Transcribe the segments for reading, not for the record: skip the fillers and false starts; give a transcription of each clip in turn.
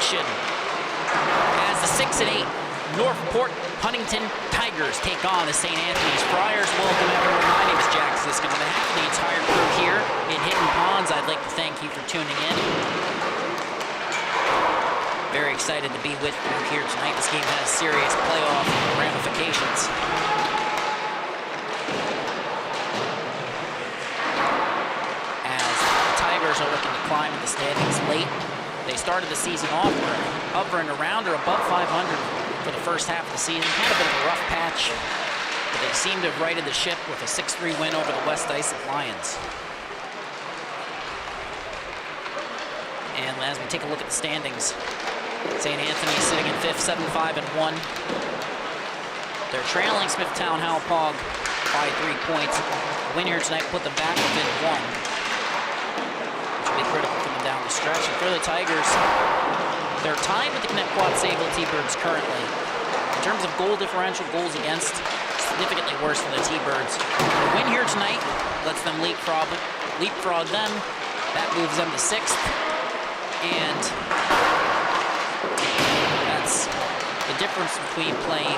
action as the 6 and 8 Northport Huntington Tigers take on the St. Anthony's Friars. Welcome everyone, my name is Jack Siskin. On behalf of the entire crew here in Hidden Ponds, I'd like to thank you for tuning in. Very excited to be with you here tonight. This game has serious playoff ramifications. As the Tigers are looking to climb in the standings late. They started the season off hovering around or above 500 for the first half of the season. Had a bit of a rough patch, but they seem to have righted the ship with a 6-3 win over the West Islip Lions. And as we take a look at the standings, St. Anthony is sitting in 5th, 7-5-1. They're trailing Smithtown Hauppauge by 3 points. A win here tonight put them back within 1. Critical coming down the stretch. And for the Tigers, they're tied with the Connecticut Sable T-Birds currently. In terms of goal differential, goals against, significantly worse than the T-Birds. The win here tonight lets them leapfrog them. That moves them to 6th. And that's the difference between playing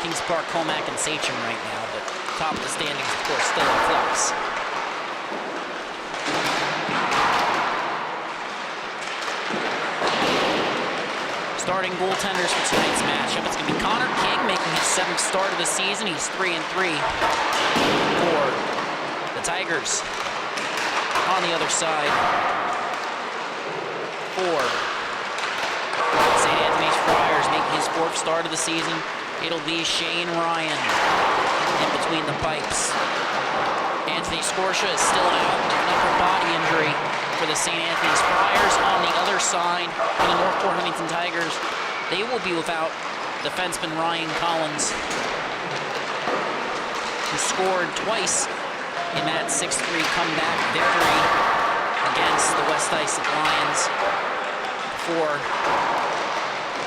Kings Park, Comac, and Sachem right now. But top of the standings, of course, still in flux. Starting goaltenders for tonight's matchup. It's going to be Connor King making his 7th start of the season. He's 3-3 for the Tigers. On the other side, for St. Anthony's Friars making his 4th start of the season, it'll be Shane Ryan in between the pipes. Anthony Scorsha is still out with an upper body injury for the St. Anthony's Friars. On the other side, for the Northport Huntington Tigers, they will be without defenseman Ryan Collins, who scored twice in that 6-3 comeback victory against the West Islip Lions for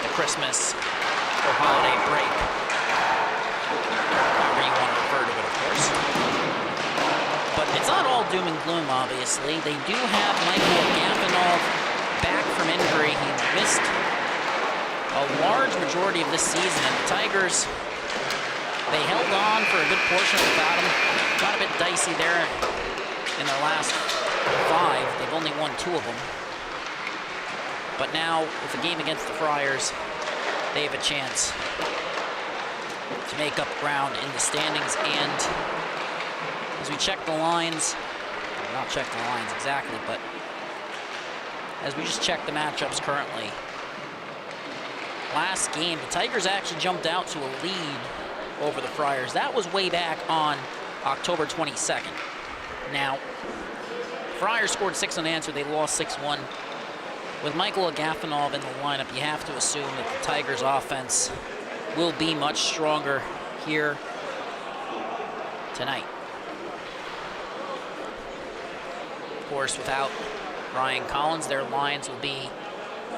the Christmas or holiday break. However you want to refer to it, of course. But it's not all doom and gloom, obviously. They do have Michael Gafanov back from injury. He missed a large majority of this season, and the Tigers, they held on for a good portion without him. Got a bit dicey there in their last 5. They've only won 2 of them. But now, with the game against the Friars, they have a chance to make up ground in the standings. And as we check the lines, not check the lines exactly, but as we just check the matchups currently, last game, the Tigers actually jumped out to a lead over the Friars. That was way back on October 22nd. Now, Friars scored 6 unanswered. They lost 6-1. With Michael Agafanov in the lineup, you have to assume that the Tigers' offense will be much stronger here tonight. Of course, without Ryan Collins, their lines will be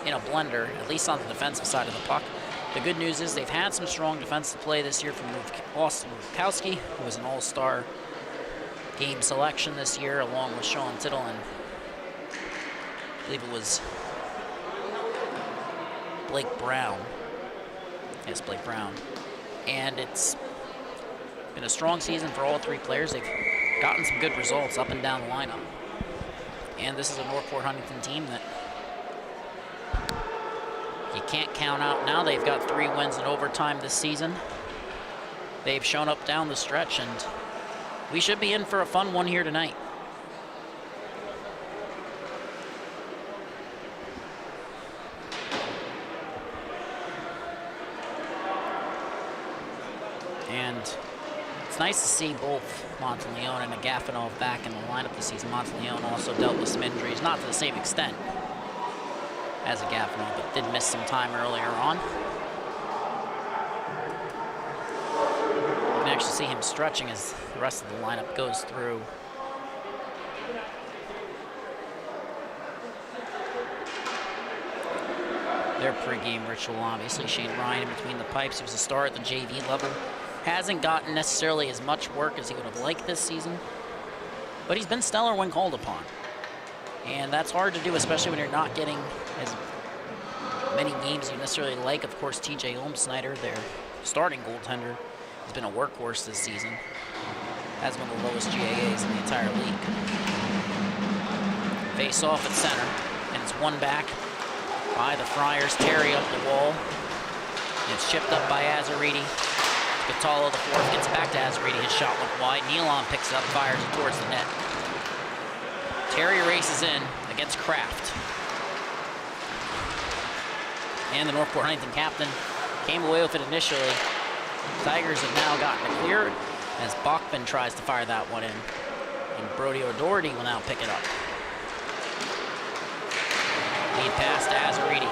in a blender, at least on the defensive side of the puck. The good news is they've had some strong defensive play this year from Austin Rukowski, who was an all-star game selection this year, along with Sean Tittle and I believe it was Blake Brown. Yes, Blake Brown. And it's been a strong season for all 3 players. They've gotten some good results up and down the lineup. And this is a Northport Huntington team that you can't count out now. They've got 3 wins in overtime this season. They've shown up down the stretch, and we should be in for a fun one here tonight. And it's nice to see both Monteleone and Agafanov back in the lineup this season. Monteleone also dealt with some injuries, not to the same extent as Agafanov, but did miss some time earlier on. You can actually see him stretching as the rest of the lineup goes through. Their pregame ritual, obviously. Shane Ryan in between the pipes. He was a star at the JV level. Hasn't gotten necessarily as much work as he would have liked this season, but he's been stellar when called upon. And that's hard to do, especially when you're not getting as not many games you necessarily like. Of course, TJ Olmsnyder, their starting goaltender, has been a workhorse this season. Has one of the lowest GAAs in the entire league. Face off at center, and it's won back by the Friars. Terry up the wall. And it's chipped up by Azariti. Catala, the fourth, gets back to Azariti. His shot went wide. Nealon picks it up, fires it towards the net. Terry races in against Kraft. And the Northport Huntington captain came away with it initially. Tigers have now gotten it cleared as Bachman tries to fire that one in. And Brody O'Doherty will now pick it up. Lead pass to Azariti.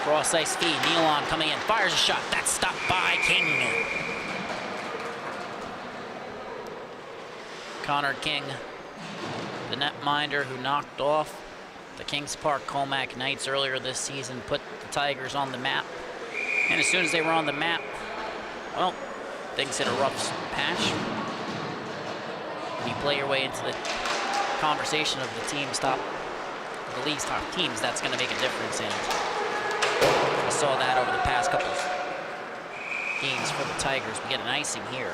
Cross ice feed. Nealon coming in. Fires a shot. That's stopped by King. Connor King, the netminder who knocked off the Kings Park Colmac Knights earlier this season, put the Tigers on the map. And as soon as they were on the map, well, things hit a rough patch. When you play your way into the conversation of the team's top, the league's top teams, that's going to make a difference. And we saw that over the past couple of games for the Tigers. We get an icing here.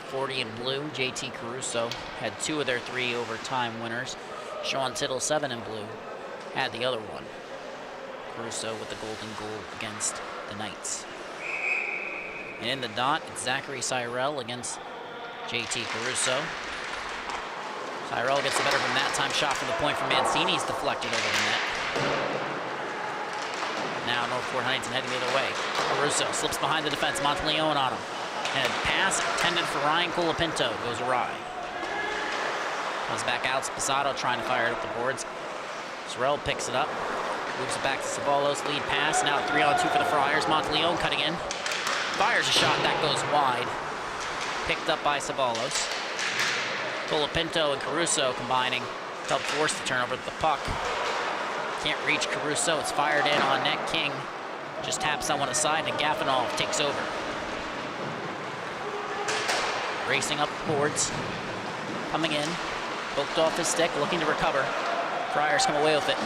40 in blue, JT Caruso had 2 of their 3 overtime winners. Sean Tittle, 7 in blue, had the other one. Caruso with the golden goal against the Knights. And in the dot, it's Zachary Cyrell against JT Caruso. Cyrell gets the better from that time. Shot from the point from Mancini's deflected over the net. Now Northport Huntington heading the other way. Caruso slips behind the defense. Monteleone on him. And a pass intended for Ryan Colapinto goes awry. Comes back out. Sposato trying to fire it up the boards. Sorrell picks it up. Moves it back to Sabalos. Lead pass. Now 3-on-2 for the Friars. Monteleone cutting in. Fires a shot. That goes wide. Picked up by Sabalos. Colapinto and Caruso combining to help force the turnover with the puck. Can't reach Caruso. It's fired in on net. King just taps someone aside and Gafanov takes over. Racing up the boards, coming in, poked off his stick, looking to recover. Friars come away with it.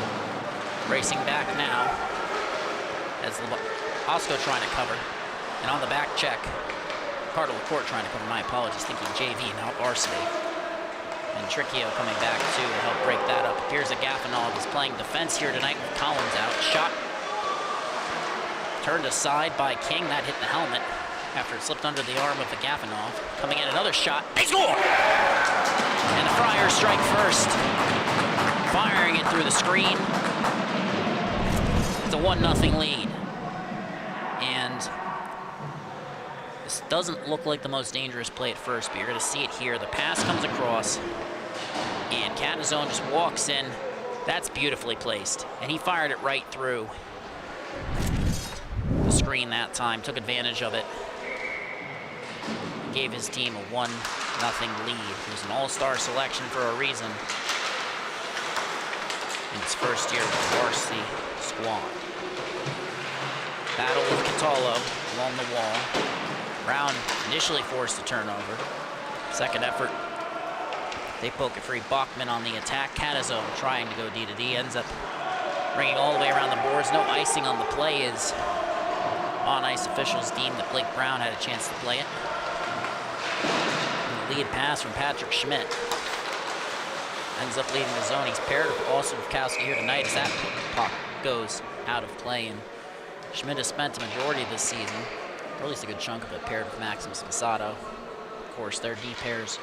Racing back now, as Osco trying to cover. And on the back check, Carter LaCourt trying to cover, my apologies, thinking JV, now Varsity. And Tricchio coming back too to help break that up. Appears that Gafanov is playing defense here tonight with Collins out. Shot turned aside by King, that hit the helmet after it slipped under the arm of the Gafanov. Coming in, another shot. They score! And the Friars strike first. Firing it through the screen. It's a 1-0 lead. And this doesn't look like the most dangerous play at first, but you're going to see it here. The pass comes across, and Catazone just walks in. That's beautifully placed. And he fired it right through the screen that time, took advantage of it. Gave his team a 1-0 lead. He was an all-star selection for a reason in his first year with the Varsity squad. Battle with Catalo along the wall. Brown initially forced a turnover. Second effort, they poke it free. Bachman on the attack. Catazone trying to go D-to-D. Ends up bringing all the way around the boards. No icing on the play as on-ice officials deemed that Blake Brown had a chance to play it. And the lead pass from Patrick Schmidt ends up leading the zone. He's paired with Austin Bukowski here tonight as that puck goes out of play. And Schmidt has spent the majority of this season, or at least a good chunk of it, paired with Maximus Sposato. Of course, their D pairs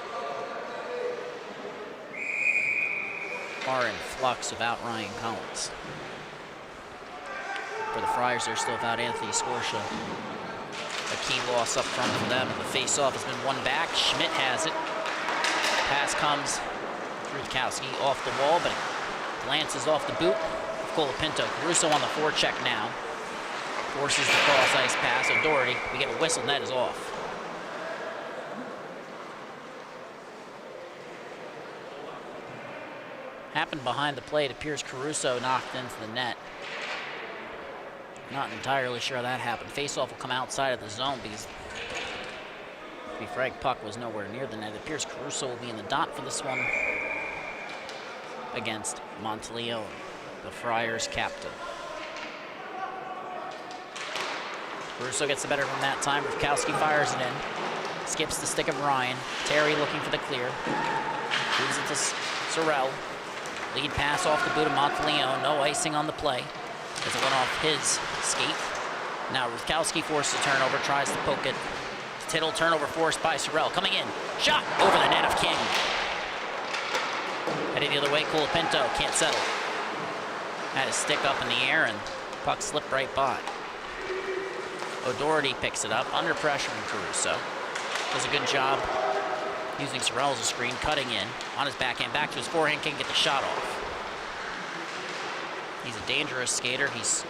are in flux without Ryan Collins. For the Friars, they're still without Anthony Scorsha. A key loss up front for them. The face-off has been won back. Schmidt has it. Pass comes through Bukowski off the wall, but it glances off the boot of Colapinto. Caruso on the forecheck now. Forces the cross-ice pass. O'Doherty, we get a whistle, net is off. Happened behind the plate. Appears Caruso knocked into the net. Not entirely sure how that happened. Face-off will come outside of the zone because, to be frank, puck was nowhere near the net. It appears Caruso will be in the dot for this one against Monteleone. the Friars captain. Russo gets the better from that time. Rufkowski fires it in. Skips the stick of Ryan. Terry looking for the clear. Moves it to Sorrell. Lead pass off the boot of Monteleone. No icing on the play as it went off his skate. Now Rufkowski forces a turnover, tries to poke it. Tittle, turnover forced by Sorrell. Coming in. Shot over the net of King. Heading the other way, Colapinto can't settle. Had his stick up in the air and puck slipped right by. O'Doherty picks it up, under pressure from Caruso. Does a good job using Sorrell as a screen, cutting in. On his backhand, back to his forehand, can't get the shot off. He's a dangerous skater. He's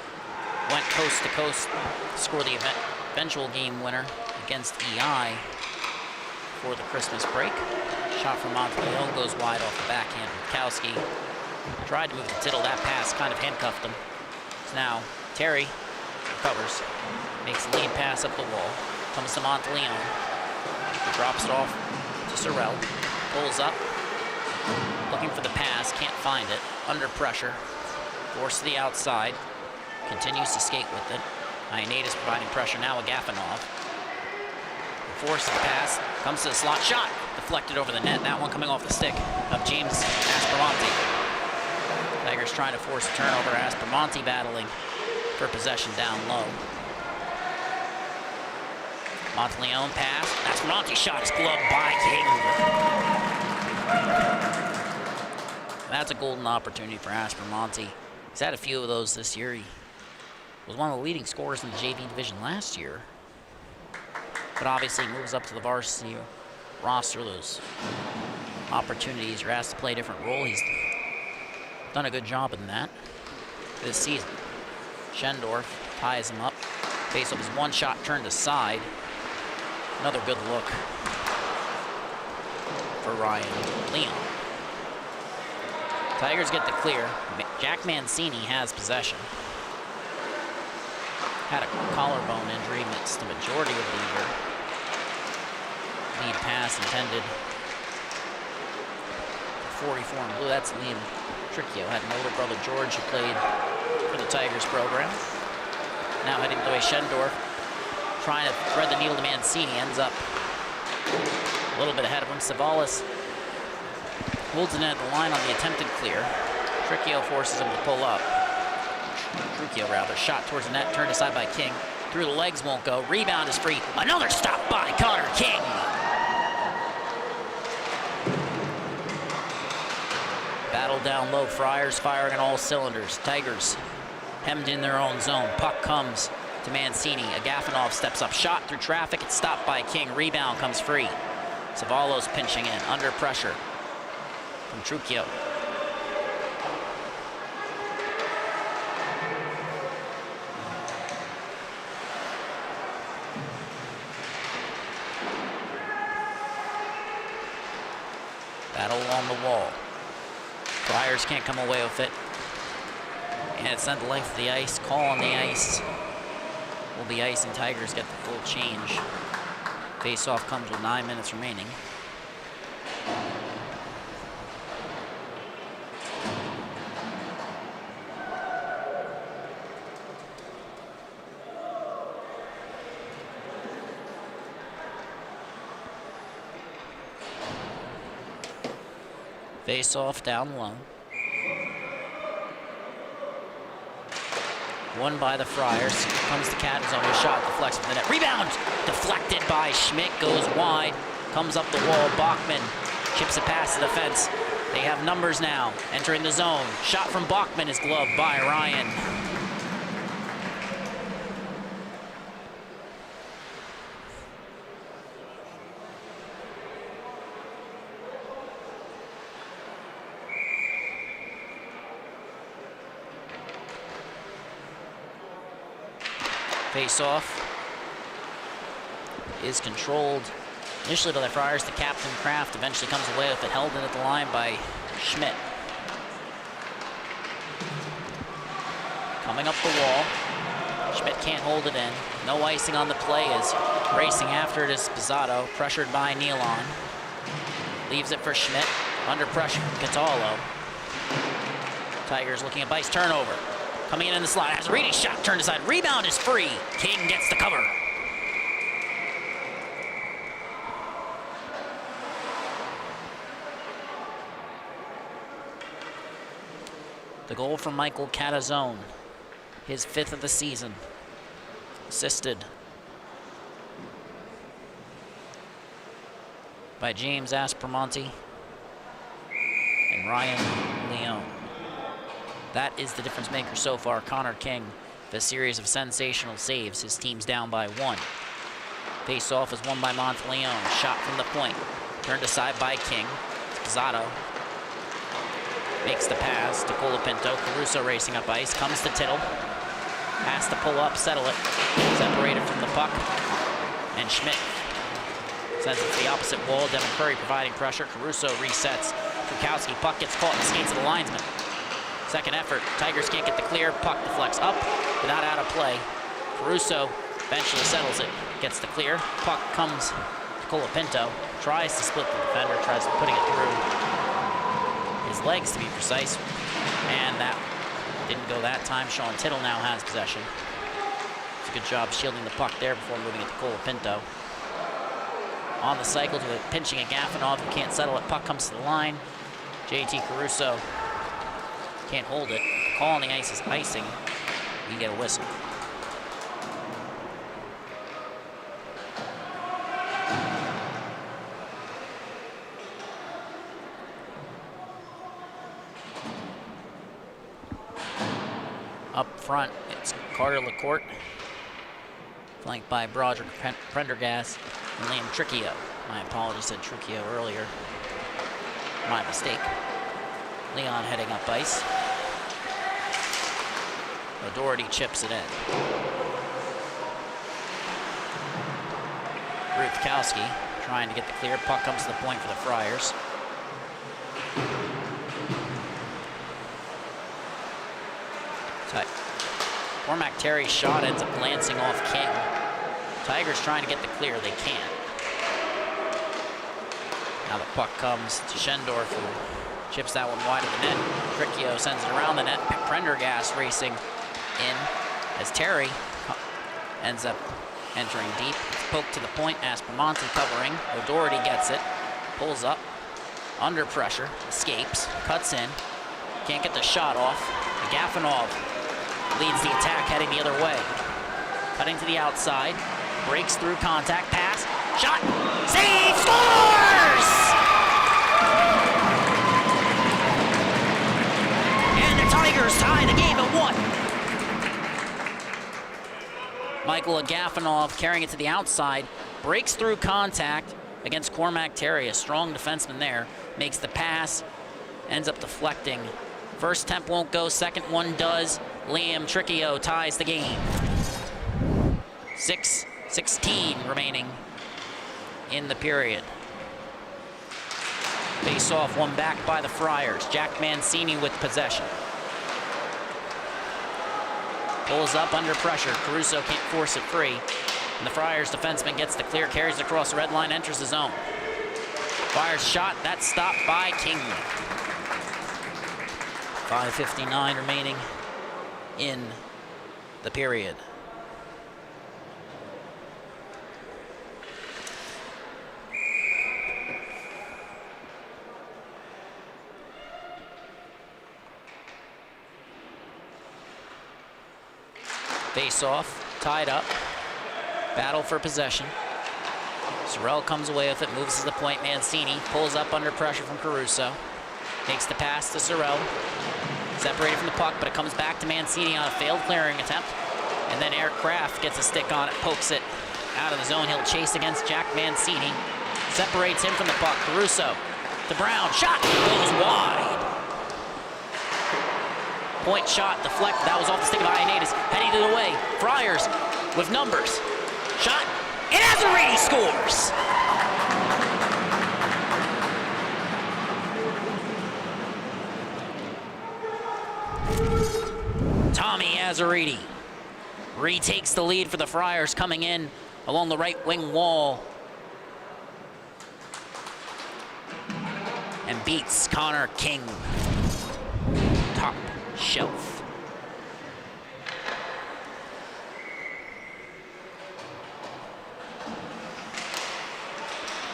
went coast to coast to score the eventual game winner against EI for the Christmas break. Shot from Monteleone goes wide off the backhand. Rufkowski tried to move to Tittle. That pass kind of handcuffed him. So now Terry recovers. Makes the lead pass up the wall. Comes to Monteleone. Drops it off to Sorrell. Pulls up. Looking for the pass. Can't find it. Under pressure. Forced to the outside. Continues to skate with it. Ioannidis providing pressure now with Gafanov. Forces the pass. Comes to the slot. Shot. Deflected over the net. That one coming off the stick of James Aspromonte. Tigers trying to force a turnover. Aspromonte battling for possession down low. Monteleone pass. Aspromonte shot is gloved by King. That's a golden opportunity for Aspromonte. He's had a few of those this year. He was one of the leading scorers in the JV division last year. But obviously moves up to the varsity roster. Those opportunities are asked to play a different role. He's done a good job in that this season. Schendorf ties him up. Face-off is one shot turned aside. Another good look for Ryan Leon. Tigers get the clear. Jack Mancini has possession. Had a collarbone injury, missed the majority of the year. Lead pass intended for 44 in blue. That's Liam Tricchio. Had an older brother, George, who played for the Tigers program. Now heading to Schendorf. Trying to thread the needle to Mancini, ends up a little bit ahead of him. Savalas holds it in at the line on the attempted clear. Tricchio forces him to pull up. Tricchio rather, shot towards the net, turned aside by King. Through the legs, won't go. Rebound is free. Another stop by Connor King. Battle down low. Friars firing on all cylinders. Tigers hemmed in their own zone. Puck comes to Mancini. Agafonov steps up. Shot through traffic. It's stopped by King. Rebound comes free. Savalos pinching in. Under pressure from Tricchio. Battle along the wall. Friars can't come away with it. And it's sent the length of the ice. Call on the ice. Will be ice and Tigers get the full change. Face-off comes with 9 minutes remaining. Face-off down low. Won by the Friars. Comes to Catazone. A shot deflects from the net. Rebound! Deflected by Schmidt. Goes wide. Comes up the wall. Bachman chips it past the fence. They have numbers now. Entering the zone. Shot from Bachman is gloved by Ryan. Face-off is controlled initially by the Friars. The captain, Kraft, eventually comes away with it, held in at the line by Schmidt. Coming up the wall. Schmidt can't hold it in. No icing on the play as racing after it is Pizzato, pressured by Nealon. Leaves it for Schmidt. Under pressure from Catallo. Tigers looking at Bice, turnover. Coming in the slot, Azariti's shot turned aside. Rebound is free. King gets the cover. The goal from Michael Catazone, his 5th of the season. Assisted by James Aspromonte and Ryan Leone. That is the difference maker so far. Connor King, the series of sensational saves. His team's down by 1. Face-off is won by Monteleone. Shot from the point. Turned aside by King. Pizzato makes the pass to Colapinto. Caruso racing up ice. Comes to Tittle. Has to pull up, settle it. Separated from the puck. And Schmidt sends it to the opposite wall. Devin Curry providing pressure. Caruso resets. Kukowski, puck gets caught in the skates of the linesman. Second effort. Tigers can't get the clear. Puck deflects up, but not out of play. Caruso eventually settles it. Gets the clear. Puck comes to Colapinto. Tries to split the defender. Tries putting it through his legs, to be precise. And that didn't go that time. Sean Tittle now has possession. It's a good job shielding the puck there before moving it to Colapinto. On the cycle to it, pinching a Gafanov who can't settle it. Puck comes to the line. JT Caruso can't hold it. Call on the ice is icing. You get a whistle. Up front, it's Carter LaCourte, flanked by Broderick Prendergast and Liam Tricchio. My apologies, said Tricchio earlier. My mistake. Leon heading up ice. O'Doherty chips it in. Ruthkowski trying to get the clear. Puck comes to the point for the Friars. Cormac Terry's shot ends up glancing off King. Tigers trying to get the clear. They can't. Now the puck comes to Schendorf, who chips that one wide of the net. Tricchio sends it around the net. Prendergast racing in as Terry ends up entering deep. It's poked to the point. Aspromonte covering. O'Doherty gets it. Pulls up. Under pressure. Escapes. Cuts in. Can't get the shot off. Gafanov leads the attack heading the other way. Cutting to the outside. Breaks through contact. Pass. Shot. Save. Scores! And the Tigers tie the game at 1. Michael Agafanov carrying it to the outside. Breaks through contact against Cormac Terry, a strong defenseman there. Makes the pass. Ends up deflecting. First attempt won't go, second one does. Liam Tricchio ties the game. 6:16 remaining in the period. Face-off won back by the Friars. Jack Mancini with possession. Pulls up under pressure. Caruso can't force it free. And the Friars defenseman gets the clear, carries it across the red line, enters the zone. Fires shot, that's stopped by King. 5:59 remaining in the period. Face-off, tied up, battle for possession. Sorrell comes away with it, moves to the point. Mancini pulls up under pressure from Caruso. Makes the pass to Sorrell. Separated from the puck, but it comes back to Mancini on a failed clearing attempt. And then Eric Kraft gets a stick on it, pokes it out of the zone. He'll chase against Jack Mancini. Separates him from the puck. Caruso to Brown. Shot goes wide. Point shot deflected. That was off the stick of Ioannidis. Heading it away. Friars with numbers. Shot. And Azariti scores. Tommy Azariti retakes the lead for the Friars, coming in along the right wing wall and beats Connor King. Top shelf.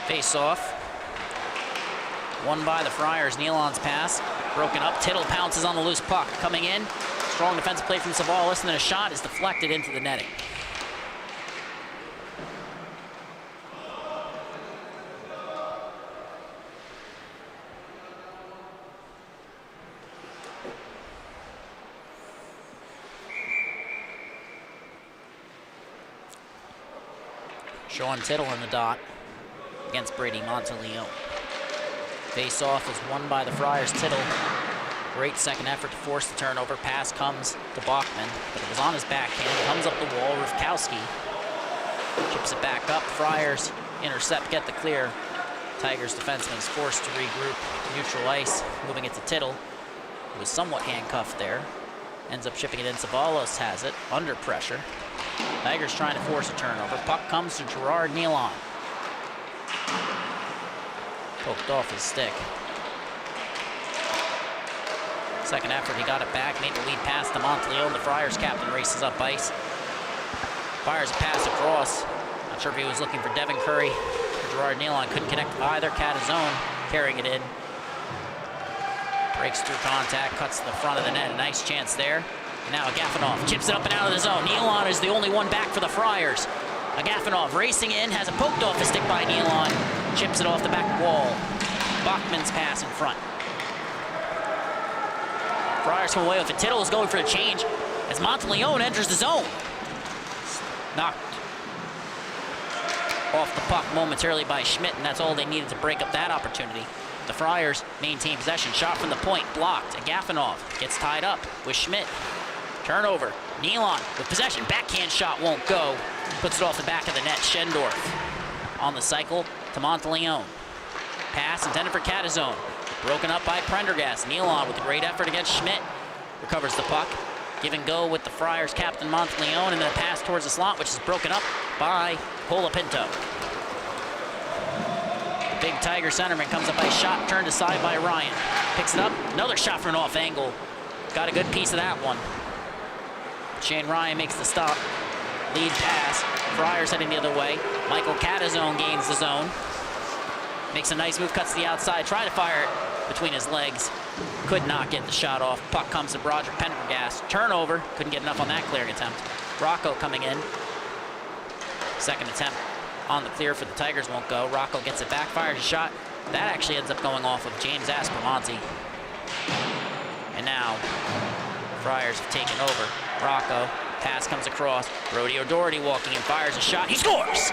Face off. Won by the Friars. Nealon's pass. Broken up. Tittle pounces on the loose puck. Coming in. Strong defensive play from Savalas, and then a shot is deflected into the netting. Sean Tittle in the dot against Brady Monteleone. Face-off is won by the Friars. Tittle, great second effort to force the turnover. Pass comes to Bachman, but it was on his backhand. Comes up the wall. Rufkowski chips it back up. Friars intercept, get the clear. Tigers defenseman is forced to regroup. Neutral ice, moving it to Tittle, who was somewhat handcuffed there. Ends up chipping it in. Savalas has it, under pressure. Tigers trying to force a turnover. Puck comes to Gerard Nealon. Poked off his stick. Second effort, he got it back, made the lead pass to Monteleone. The Friars captain races up ice. Fires a pass across. Not sure if he was looking for Devin Curry or Gerard Nealon. Couldn't connect either. Catazone carrying it in. Breaks through contact, cuts to the front of the net. A nice chance there. And now Agafonov chips it up and out of the zone. Nealon is the only one back for the Friars. Agafonov racing in, has it poked off his stick by Nealon. Chips it off the back wall. Bachman's pass in front. Friars come away with it. Tittle is going for the change as Monteleone enters the zone. Knocked off the puck momentarily by Schmidt, and that's all they needed to break up that opportunity. The Friars maintain possession. Shot from the point, blocked. Agafonov gets tied up with Schmidt. Turnover. Nealon with possession. Backhand shot won't go. Puts it off the back of the net. Schendorf on the cycle to Monteleone. Pass intended for Catazone. Broken up by Prendergast. Nealon with a great effort against Schmidt. Recovers the puck. Give and go with the Friars captain Monteleone, and then a pass towards the slot, which is broken up by Colapinto. The big Tiger centerman comes up by shot, turned aside by Ryan. Picks it up. Another shot from an off angle. Got a good piece of that one. Shane Ryan makes the stop. Lead pass. Friars heading the other way. Michael Catazone gains the zone. Makes a nice move, cuts to the outside. Try to fire it between his legs. Could not get the shot off. Puck comes to Broderick Pendergast. Turnover. Couldn't get enough on that clearing attempt. Rocco coming in. Second attempt on the clear for the Tigers won't go. Rocco gets it back, fires a shot. That actually ends up going off of James Aspromonte. And now, Friars have taken over. Rocco, pass comes across. Brody O'Doherty walking in, fires a shot. He scores!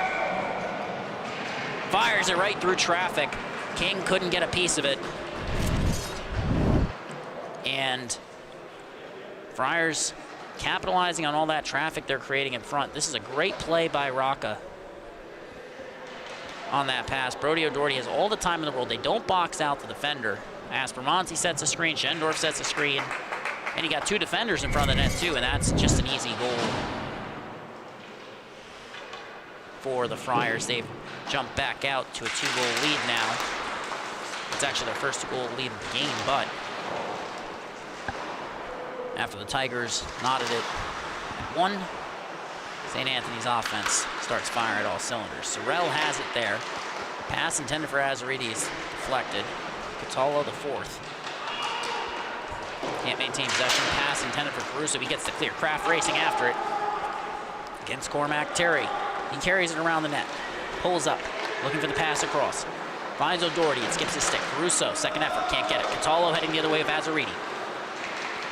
Fires it right through traffic. King couldn't get a piece of it. And Friars capitalizing on all that traffic they're creating in front. This is a great play by Rocca on that pass. Brody O'Doherty has all the time in the world. They don't box out the defender. Aspromonte sets a screen, Schendorf sets a screen, and he got two defenders in front of the net too, and that's just an easy goal for the Friars. They've jumped back out to a 2-goal lead now. It's actually their first 2-goal lead of the game, but after the Tigers knotted it at 1, St. Anthony's offense starts firing at all cylinders. Sorrell has it there. Pass intended for Azaridi is deflected. Catallo the fourth. Can't maintain possession. Pass intended for Caruso. He gets the clear. Kraft racing after it against Cormac Terry. He carries it around the net. Pulls up, looking for the pass across. Finds O'Doherty. It skips his stick. Caruso, second effort, can't get it. Catallo heading the other way of Azaridi.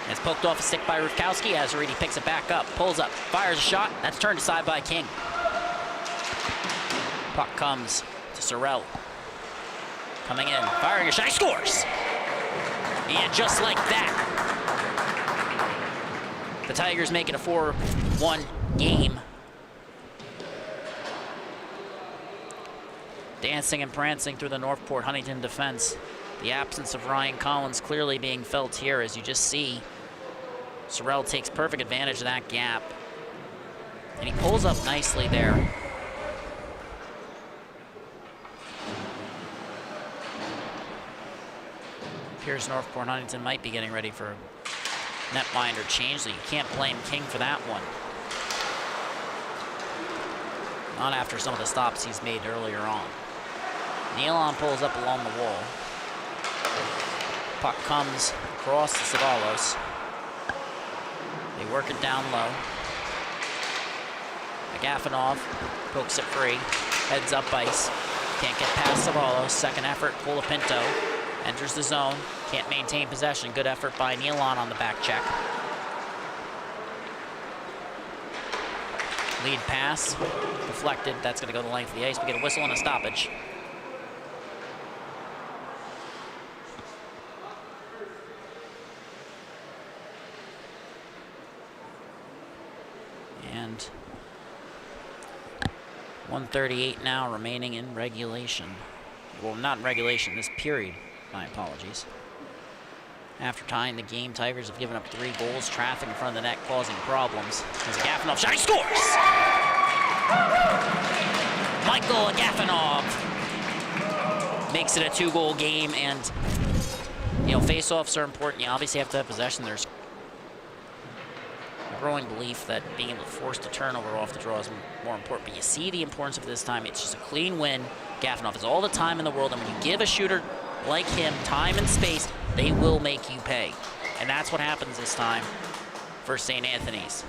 It's poked off a stick by Rufkowski. Azaridi picks it back up, pulls up, fires a shot. That's turned aside by King. Puck comes to Sorrell. Coming in, firing a shot, he scores! And just like that, the Tigers make it a 4-1 game. Dancing and prancing through the Northport Huntington defense. The absence of Ryan Collins clearly being felt here, as you just see. Sorrell takes perfect advantage of that gap. And he pulls up nicely there. Appears Northport Huntington might be getting ready for netminder change, so you can't blame King for that one. Not after some of the stops he's made earlier on. Nealon pulls up along the wall. Puck comes across to Savalos. They work it down low. Agafonov pokes it free. Heads up ice. Can't get past Savalos. Second effort, Colapinto enters the zone. Can't maintain possession. Good effort by Nealon on the back check. Lead pass, deflected. That's going to go the length of the ice. We get a whistle and a stoppage. And 1:38 now remaining in regulation. Well, not in regulation, this period. My apologies. After tying the game, Tigers have given up 3 goals. Traffic in front of the net causing problems. As Agafonov shot, he scores! Michael Agafonov makes it a 2-goal game, and face-offs are important. You obviously have to have possession. There's a growing belief that being able to force the turnover off the draw is more important. But you see the importance of this time. It's just a clean win. Agafonov has all the time in the world, and when you give a shooter like him time and space, they will make you pay. And that's what happens this time for St. Anthony's.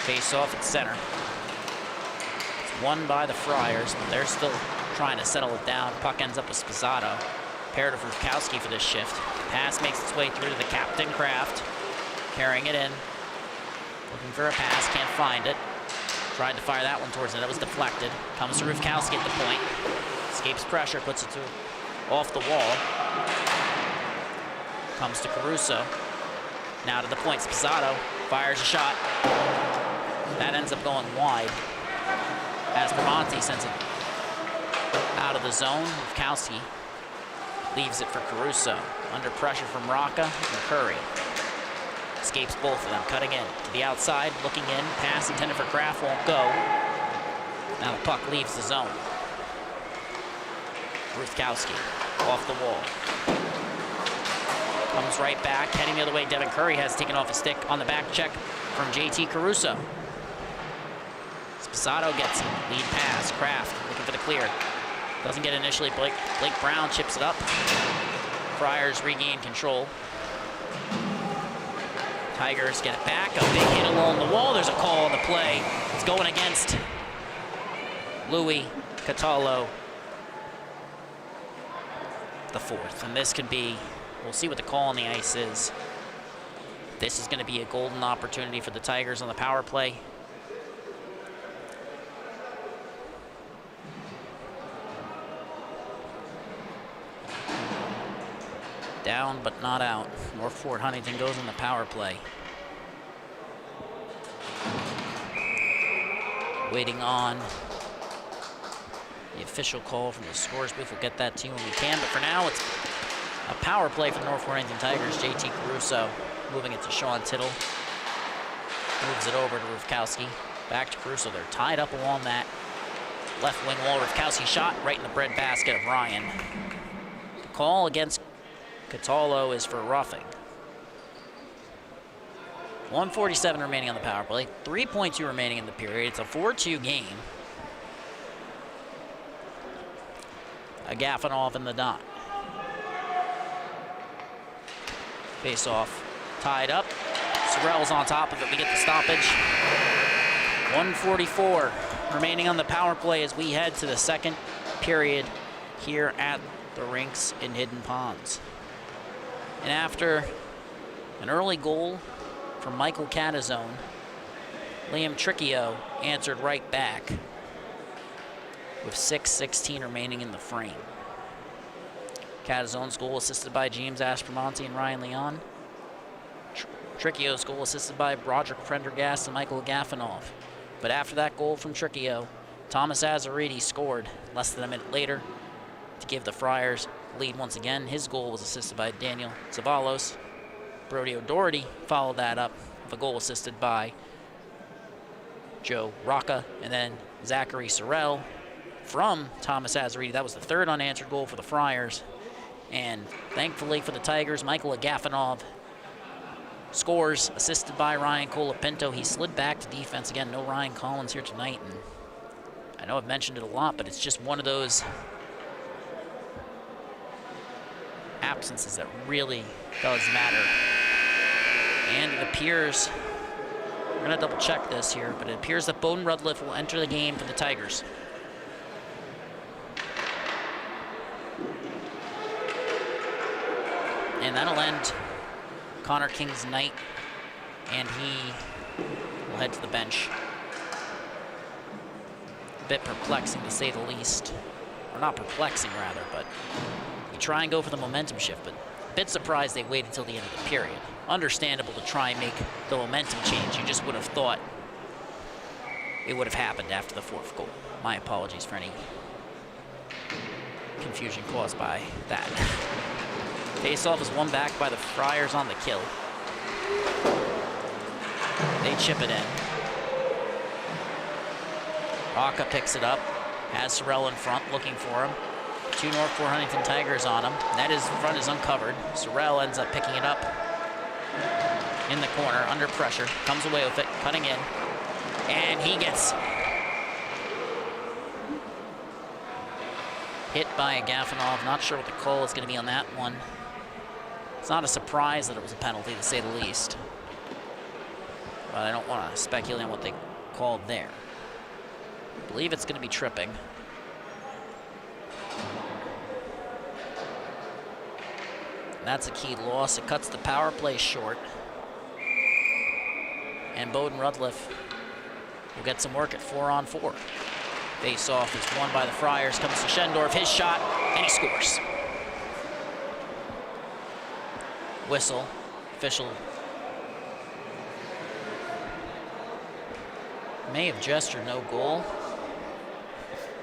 Face off at center. It's won by the Friars, but they're still trying to settle it down. Puck ends up with Spizzato. Paired with Rufkowski for this shift. Pass makes its way through to the captain, Kraft. Carrying it in. Looking for a pass, can't find it. Tried to fire that one towards it, that was deflected. Comes to Rufkowski at the point. Escapes pressure, puts it off the wall. Comes to Caruso. Now to the point, Spizzato fires a shot. That ends up going wide. As Bramante sends it out of the zone, Rufkowski leaves it for Caruso. Under pressure from Rocca and Curry. Escapes both of them, cutting in to the outside, looking in, pass intended for Kraft, won't go. Now the puck leaves the zone. Rufkowski off the wall. Comes right back, heading the other way. Devin Curry has taken off a stick on the back check from JT Caruso. Spizzato gets him, lead pass, Kraft looking for the clear. Doesn't get initially, Blake Brown chips it up. Friars regain control. Tigers get it back, a big hit along the wall. There's a call on the play. It's going against Louis Catallo, the 4th. And this could be, we'll see what the call on the ice is. This is going to be a golden opportunity for the Tigers on the power play. Down but not out. Northport Huntington goes on the power play. Waiting on the official call from the scores booth. We'll get that to you when we can, but for now it's a power play for the Northport Huntington Tigers. JT Caruso moving it to Sean Tittle. Moves it over to Rufkowski. Back to Caruso. They're tied up along that left wing wall. Rufkowski shot right in the breadbasket of Ryan. The call against Catallo is for roughing. 1:47 remaining on the power play. 3.2 remaining in the period. It's a 4-2 game. Agafonov in the dot. Face off. Tied up. Sorrell's on top of it. We get the stoppage. 1:44 remaining on the power play as we head to the second period here at the rinks in Hidden Ponds. And after an early goal from Michael Catazone, Liam Tricchio answered right back with 6:16 remaining in the frame. Catazone's goal assisted by James Aspromonte and Ryan Leon. Tricchio's goal assisted by Roderick Prendergast and Michael Agafonov. But after that goal from Tricchio, Thomas Azzariti scored less than a minute later to give the Friars lead once again. His goal was assisted by Daniel Savalos. Brody O'Doherty followed that up with a goal assisted by Joe Rocca, and then Zachary Sorrell from Thomas Azariti. That was the third unanswered goal for the Friars. And thankfully for the Tigers, Michael Agafonov scores, assisted by Ryan Colapinto. He slid back to defense. Again, no Ryan Collins here tonight. And I know I've mentioned it a lot, but it's just one of those absences that really does matter. And it appears, we're gonna double check this here, but it appears that Bowden Rudliff will enter the game for the Tigers. And that'll end Connor King's night, and he will head to the bench. A bit perplexing to say the least. Or not perplexing, rather, but you try and go for the momentum shift, but a bit surprised they waited until the end of the period. Understandable to try and make the momentum change. You just would have thought it would have happened after the fourth goal. My apologies for any confusion caused by that. Face-off is won back by the Friars on the kill. They chip it in. Rocca picks it up, has Sorrell in front, looking for him. Two Northport Huntington Tigers on him. Net is front is uncovered. Sorrell ends up picking it up in the corner, under pressure. Comes away with it, cutting in. And he gets hit by Agafonov. Not sure what the call is going to be on that one. It's not a surprise that it was a penalty, to say the least. But I don't want to speculate on what they called there. I believe it's going to be tripping. That's a key loss. It cuts the power play short. And Bowden Rudliff will get some work at 4-on-4. Face-off is won by the Friars. Comes to Schendorf, his shot, and he scores. Whistle, official may have gestured no goal.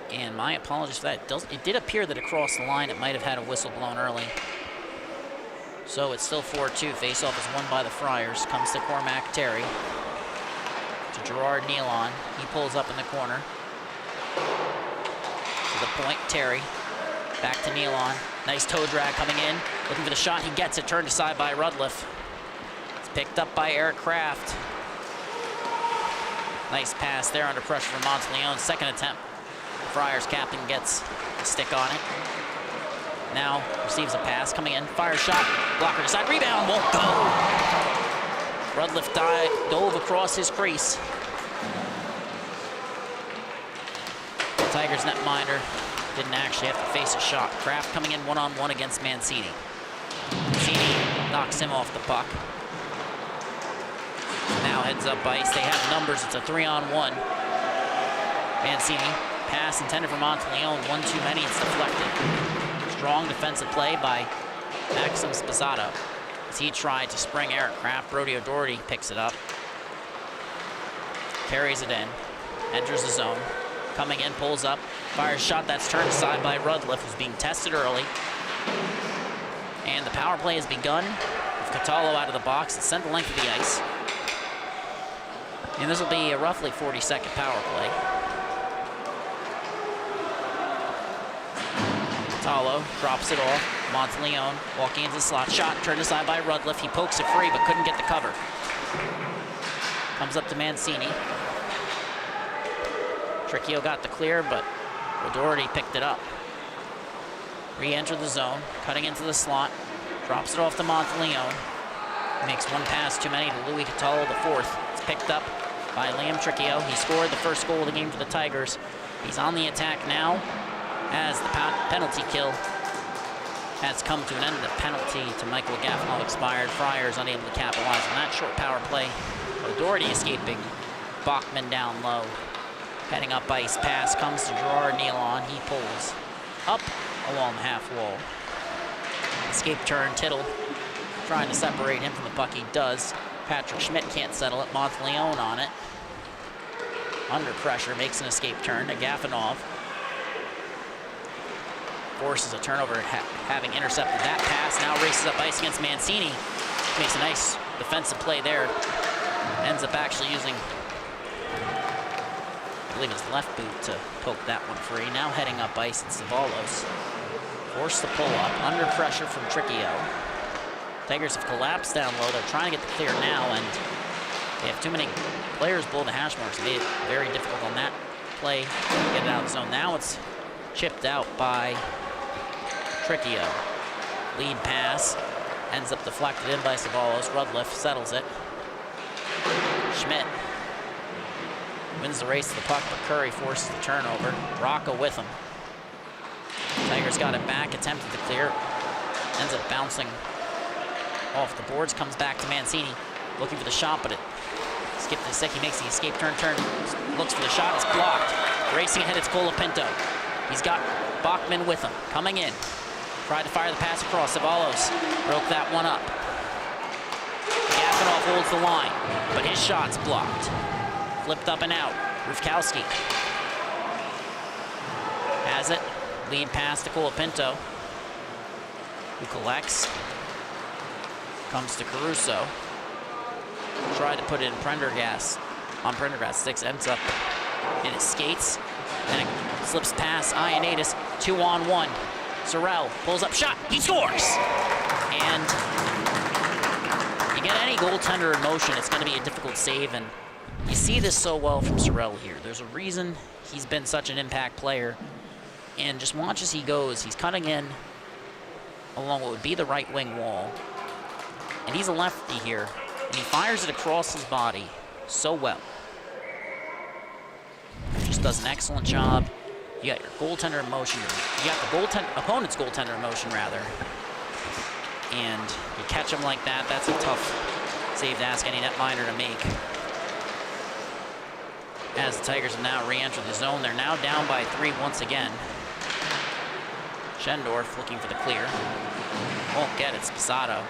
And my apologies for that. It did appear that across the line it might have had a whistle blown early. So it's still 4-2. Face-off is won by the Friars. Comes to Cormac Terry. To Gerard Nealon. He pulls up in the corner. To the point, Terry. Back to Nealon. Nice toe drag coming in. Looking for the shot. He gets it. Turned aside by Rudliff. It's picked up by Eric Kraft. Nice pass there under pressure from Monteleone. Second attempt. The Friars captain gets a stick on it. Now receives a pass coming in. Fire shot. Blocker to side. Rebound won't go. Rudliff dove across his crease. The Tigers netminder didn't actually have to face a shot. Kraft coming in one-on-one against Mancini. Mancini knocks him off the puck. Now heads up ice. They have numbers. It's a 3-on-1. Mancini, pass intended for Monteleone. One too many. It's deflected. Strong defensive play by Maxim Spazzato as he tried to spring Eric Kraft. Brody O'Doherty picks it up. Carries it in. Enters the zone. Coming in, pulls up. Fires shot that's turned aside by Rudliff, who's being tested early. And the power play has begun with Catallo out of the box. It's sent the length of the ice. And this will be a roughly 40-second power play. Catallo drops it off. Monteleone walking into the slot. Shot turned aside by Rudliff. He pokes it free, but couldn't get the cover. Comes up to Mancini. Tricchio got the clear, but O'Doherty picked it up. Re-enter the zone, cutting into the slot. Drops it off to Monteleone. Makes one pass too many to Louis Catallo, the fourth. It's picked up by Liam Tricchio. He scored the first goal of the game for the Tigers. He's on the attack now as the penalty kill has come to an end. The penalty to Michael Agafonov expired. Friars unable to capitalize on that short power play. O'Doherty escaping. Bachman down low. Heading up ice, pass comes to Gerard Nealon. He pulls up along the half wall. Escape turn, Tittle trying to separate him from the puck. He does. Patrick Schmidt can't settle it. Monteleone on it. Under pressure, makes an escape turn. Agafonov forces a turnover, having intercepted that pass. Now races up ice against Mancini. Makes a nice defensive play there. Ends up actually using I believe his left boot to poke that one free. Now heading up ice, it's Zabalos. Forced to pull up, under pressure from Tricchio. Tigers have collapsed down low. They're trying to get the clear now, and they have too many players below the hash marks. Made it very difficult on that play to get it out of the zone. Now it's chipped out by Tricchio. Lead pass ends up deflected in by Zabalos. Rudliff settles it. Schmidt wins the race to the puck, but Curry forces the turnover. Rocca with him. Tigers got it back, attempted to clear. Ends up bouncing off the boards, comes back to Mancini. Looking for the shot, but it skipped the stick. He makes the escape turn, looks for the shot, it's blocked. Racing ahead, it's Colapinto. He's got Bachman with him, coming in. Tried to fire the pass across. Zabalos broke that one up. Gaffinoff holds the line, but his shot's blocked. Flipped up and out. Rufkowski has it. Lead pass to Colapinto, who collects. Comes to Caruso. Tried to put it in Prendergast. On Prendergast, sticks, ends up in his skates. Then it slips past Ioannidis. 2-on-1. Sorrell pulls up shot. He scores! And you get any goaltender in motion, it's going to be a difficult save. And you see this so well from Sorrell here. There's a reason he's been such an impact player. And just watch as he goes. He's cutting in along what would be the right wing wall. And he's a lefty here. And he fires it across his body so well. Just does an excellent job. You got your goaltender in motion. You got the opponent's goaltender in motion, rather. And you catch him like that, that's a tough save to ask any netminder to make. As the Tigers have now re-entered the zone, they're now down by 3 once again. Schendorf looking for the clear. Won't get it, Sposato.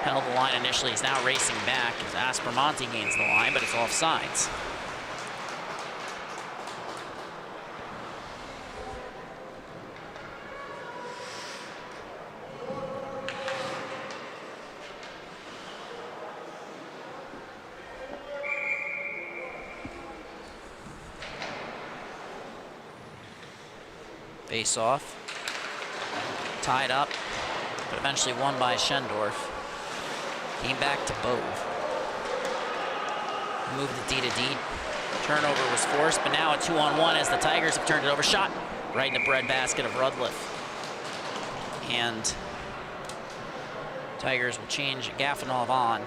Held the line initially, he's now racing back as Aspromonte gains the line, but it's offsides. Face off. Tied up, but eventually won by Schendorf. Came back to Bove. Moved the D to D. Turnover was forced, but now a 2-on-1 as the Tigers have turned it over. Shot right in the breadbasket of Rudliff. And Tigers will change Gafanov on.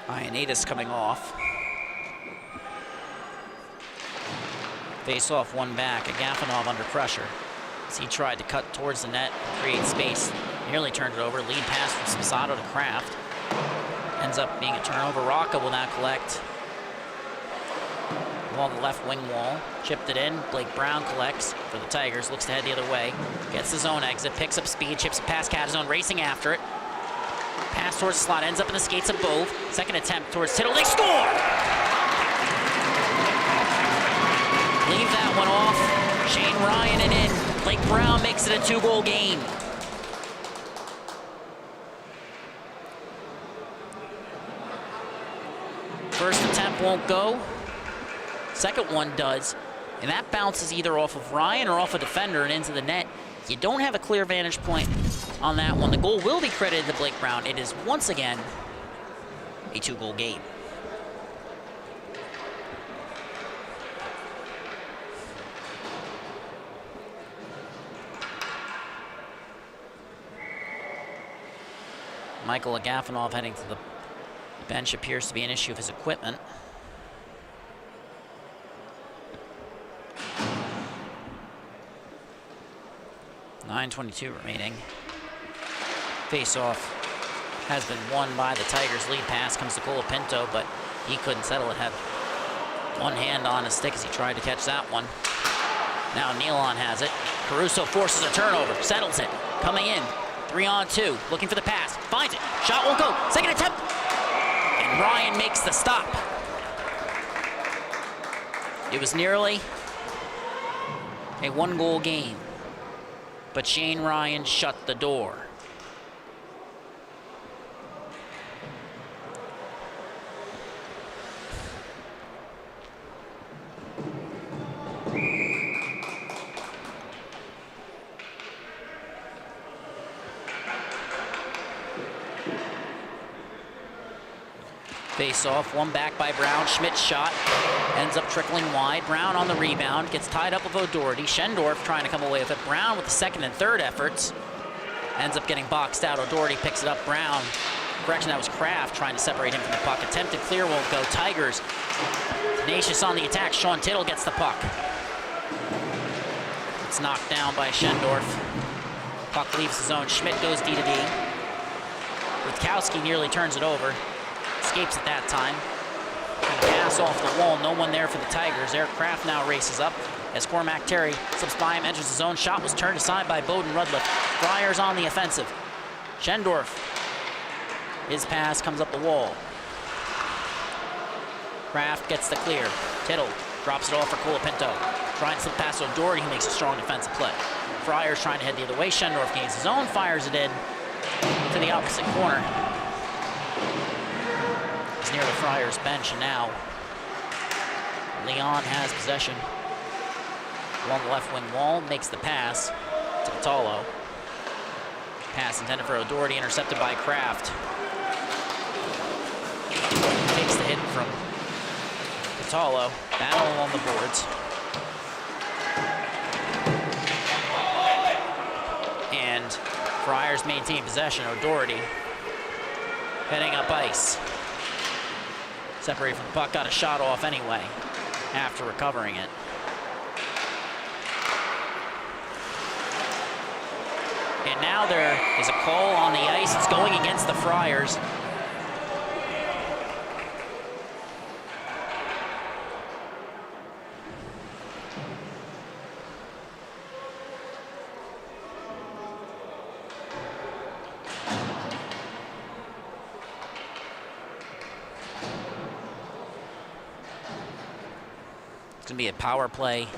Ioannidis coming off. Face off, one back. Gafanov under pressure as he tried to cut towards the net, create space. Nearly turned it over. Lead pass from Sposato to Kraft. Ends up being a turnover. Rocca will now collect along the left wing wall. Chipped it in. Blake Brown collects for the Tigers. Looks to head the other way. Gets his own exit. Picks up speed. Chips it past Catazone. Racing after it. Pass towards the slot. Ends up in the skates of Bove. Second attempt towards Tittle. They score! Leave that one off. Shane Ryan and in. Blake Brown makes it a 2-goal game. First attempt won't go. Second one does. And that bounces either off of Ryan or off a defender and into the net. You don't have a clear vantage point on that one. The goal will be credited to Blake Brown. It is once again a 2-goal game. Michael Agafonov heading to the bench. Appears to be an issue of his equipment. .9:22 remaining. Face-off has been won by the Tigers. Lead pass comes to Colapinto, but he couldn't settle it. Had one hand on his stick as he tried to catch that one. Now Nealon has it. Caruso forces a turnover, settles it. Coming in, 3-on-2, looking for the pass, finds it. Shot won't go, second attempt. And Ryan makes the stop. It was nearly a 1-goal game. but Shane Ryan shut the door. Face off, one back by Brown. Schmidt's shot ends up trickling wide. Brown on the rebound, gets tied up with O'Doherty. Schendorf trying to come away with it. Brown with the second and third efforts ends up getting boxed out. O'Doherty picks it up. Brown, correction, that was Kraft trying to separate him from the puck. Attempted clear, won't go. Tigers tenacious on the attack. Sean Tittle gets the puck. It's knocked down by Schendorf. Puck leaves the zone. Schmidt goes D to D. Rutkowski nearly turns it over. Escapes at that time. Pass off the wall, no one there for the Tigers. Eric Kraft now races up as Cormac Terry slips by him, enters the zone. Shot was turned aside by Bowden Rudliff. Friars on the offensive. Schendorf, his pass comes up the wall. Kraft gets the clear. Tittle drops it off for Colapinto. Trying to slip past O'Doherty, he makes a strong defensive play. Friars trying to head the other way. Schendorf gains his own, fires it in to the opposite corner. He's near the Friars bench, and now Leon has possession along the left wing wall, makes the pass to Patalo. Pass intended for O'Doherty, intercepted by Kraft. Takes the hit from Patalo. Battle along the boards. And Friars maintain possession. O'Doherty heading up ice. Separated from the puck, got a shot off anyway after recovering it. And now there is a call on the ice. It's going against the Friars. It's going to be a power play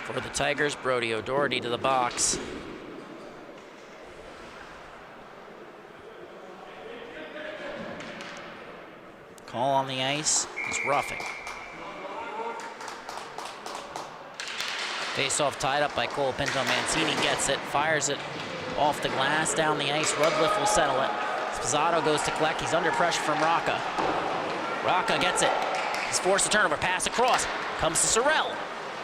for the Tigers. Brody O'Doherty to the box. Call on the ice is roughing. Face-off tied up by Colapinto. Mancini gets it, fires it off the glass, down the ice. Rudliff will settle it. Spazzato goes to collect. He's under pressure from Rocca. Rocca gets it. He's forced a turnover, pass across. Comes to Sorrell.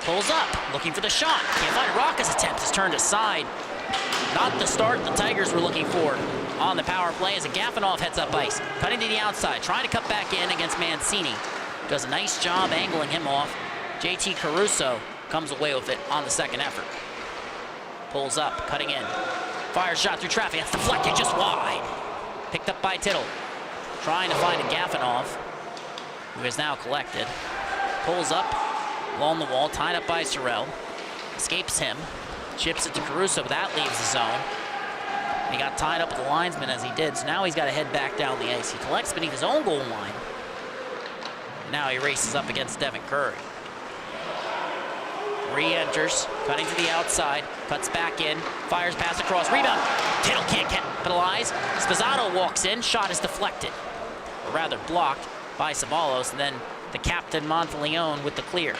Pulls up, looking for the shot. Can't find it. Rocca's attempt is turned aside. Not the start the Tigers were looking for on the power play as Gafanov heads up ice. Cutting to the outside, trying to cut back in against Mancini. Does a nice job angling him off. JT Caruso comes away with it on the second effort. Pulls up, cutting in. Fires shot through traffic. That's deflected just wide. Picked up by Tittle. Trying to find a Gafanov, who is now collected. Pulls up along the wall, tied up by Sorrell. Escapes him. Chips it to Caruso, but that leaves the zone. He got tied up with the linesman as he did, so now he's got to head back down the ice. He collects beneath his own goal line. Now he races up against Devin Curry. Re-enters, cutting to the outside, cuts back in, fires pass across, rebound. Tittle can't capitalize. Spazzato walks in, shot is deflected, or rather blocked by Sabalos, and then the captain Monteleone with the clear.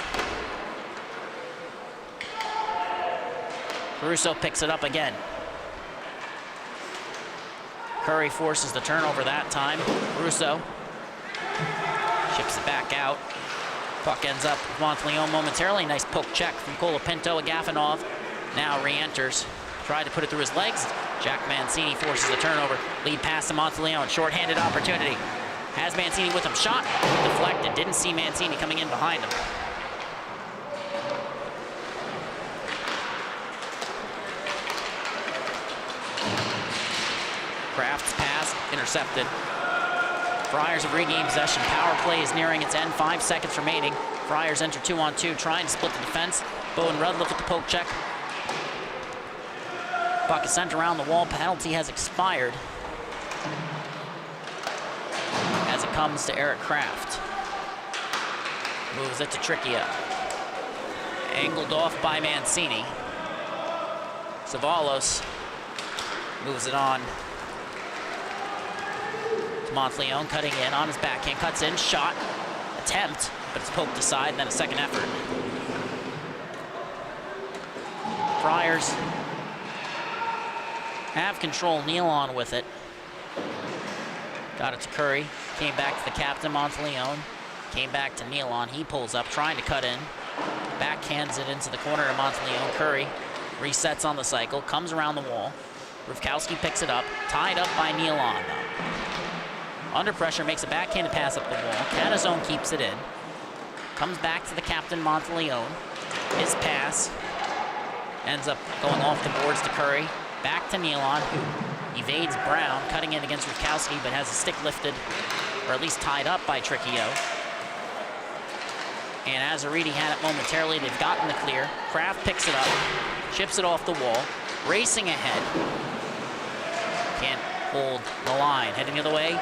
Caruso picks it up again. Curry forces the turnover that time. Caruso ships it back out. Puck ends up with Monteleone momentarily. Nice poke check from Colapinto. Gafanov now re-enters. Tried to put it through his legs. Jack Mancini forces the turnover. Lead pass to Monteleone. Short-handed opportunity. Has Mancini with him. Shot deflected. Didn't see Mancini coming in behind him. Kraft's pass intercepted. Friars have regained possession. Power play is nearing its end. 5 seconds remaining. Friars enter 2-on-2, trying to split the defense. Bowen Rudliff with the poke check. Puck is sent around the wall. Penalty has expired as it comes to Eric Kraft. Moves it to Tricchia. Angled off by Mancini. Savalos moves it on to Monteleone, cutting in on his backhand, cuts in, shot, attempt, but it's poked aside, and then a second effort. Friars have control, Nealon with it. Got it to Curry, came back to the captain, Monteleone, came back to Nealon, he pulls up, trying to cut in, backhands it into the corner of Monteleone. Curry resets on the cycle, comes around the wall, Rufkowski picks it up, tied up by Nealon though. Under pressure, makes a backhanded pass up the wall, Catazone keeps it in, comes back to the captain, Monteleone, his pass ends up going off the boards to Curry, back to Nealon, who evades Brown, cutting in against Rufkowski, but has a stick lifted, or at least tied up by Tricchio. And Azariti had it momentarily. They've gotten the clear. Kraft picks it up, chips it off the wall, racing ahead. Can't hold the line. Heading the other way,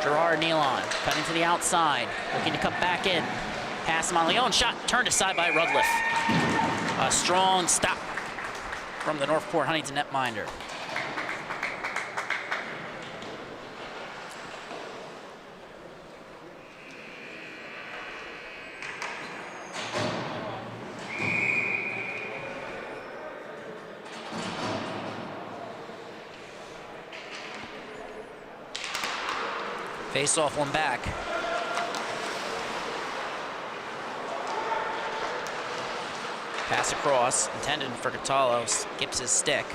Gerard Nealon, cutting to the outside, looking to cut back in. Pass to Monteleone, shot turned aside by Rudliff. A strong stop from the Northport Huntington netminder. Face off one back. Pass across, intended for Catallo, skips his stick.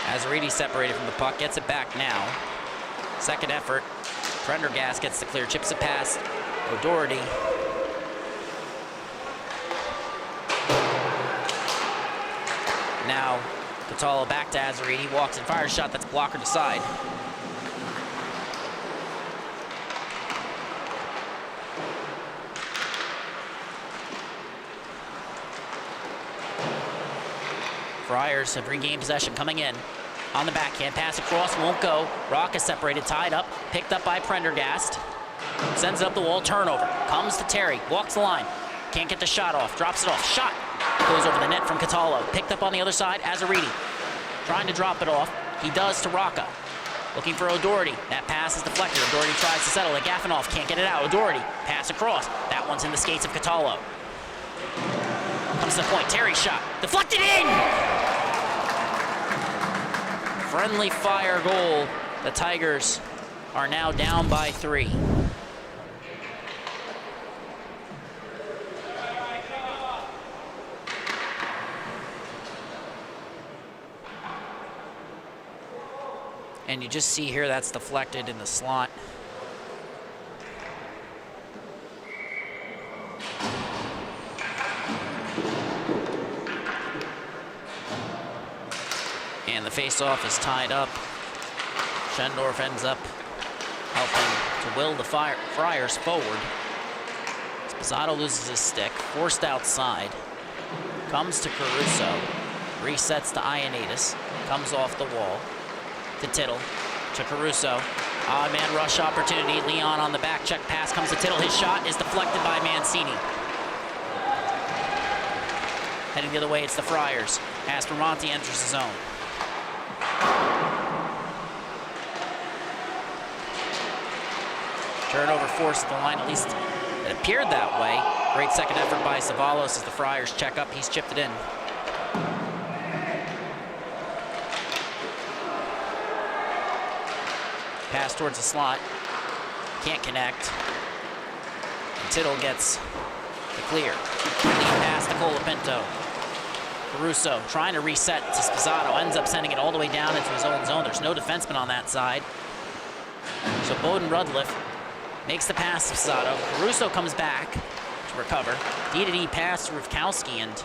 Azariti separated from the puck, gets it back now. Second effort, Prendergast gets the clear, chips it past O'Doherty. Now, Catallo back to Azariti, walks and fires a shot that's blockered aside. Friars have regained possession, coming in on the backhand, pass across, won't go. Rock is separated, tied up, picked up by Prendergast. Sends it up the wall, turnover. Comes to Terry, walks the line, can't get the shot off, drops it off, shot. Goes over the net from Catallo, picked up on the other side, Azariti. Trying to drop it off, he does to Rocca. Looking for O'Doherty, that pass is deflected. O'Doherty tries to settle it, Gaffinoff can't get it out. O'Doherty, pass across, that one's in the skates of Catallo. Comes to the point, Terry shot, deflected in! Friendly fire goal. The Tigers are now down by 3. And you just see here that's deflected in the slot. And the face-off is tied up. Schendorf ends up helping to will the Friars forward. Spizzato loses his stick, forced outside. Comes to Caruso, resets to Ioannidis, comes off the wall to Tittle, to Caruso. Odd man rush opportunity, Leon on the back check pass, comes to Tittle, his shot is deflected by Mancini. Heading the other way, it's the Friars. Aspermonte enters the zone. Turnover forced at the line, at least it appeared that way. Great second effort by Savalos as the Friars check up, he's chipped it in. Pass towards the slot, can't connect. Tittle gets the clear. Lead pass to Colapinto. Caruso trying to reset to Spizzato, ends up sending it all the way down into his own zone. There's no defenseman on that side. So Bowden Rudliff makes the pass to Spizzato. Caruso comes back to recover. D-to-D pass to Rufkowski, and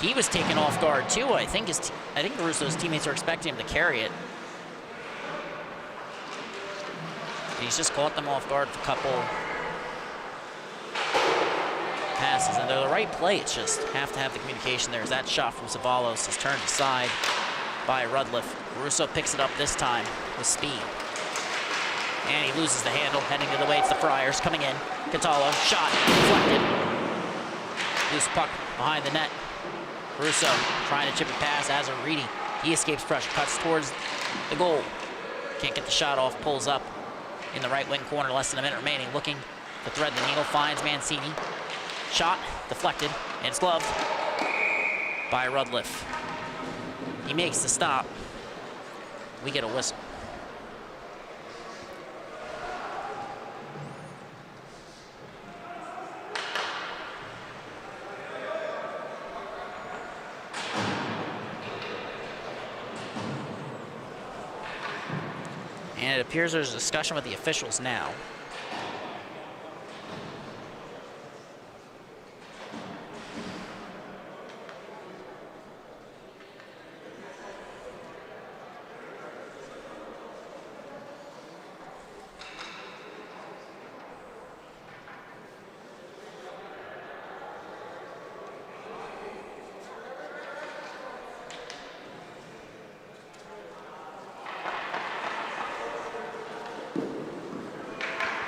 he was taken off guard too. I think Caruso's teammates are expecting him to carry it. He's just caught them off guard with a couple passes, and they're the right play. It's just have to have the communication there. As that shot from Savalos is turned aside by Rudliff. Caruso picks it up this time with speed. And he loses the handle, heading to the way. It's the Friars coming in. Catala, shot, deflected. Loose puck behind the net. Russo trying to chip it past Azaridi. He escapes pressure, cuts towards the goal. Can't get the shot off, pulls up in the right wing corner, less than a minute remaining. Looking to thread the needle, finds Mancini. Shot, deflected, and it's gloved by Rudliff. He makes the stop. We get a whistle. And it appears there's a discussion with the officials now.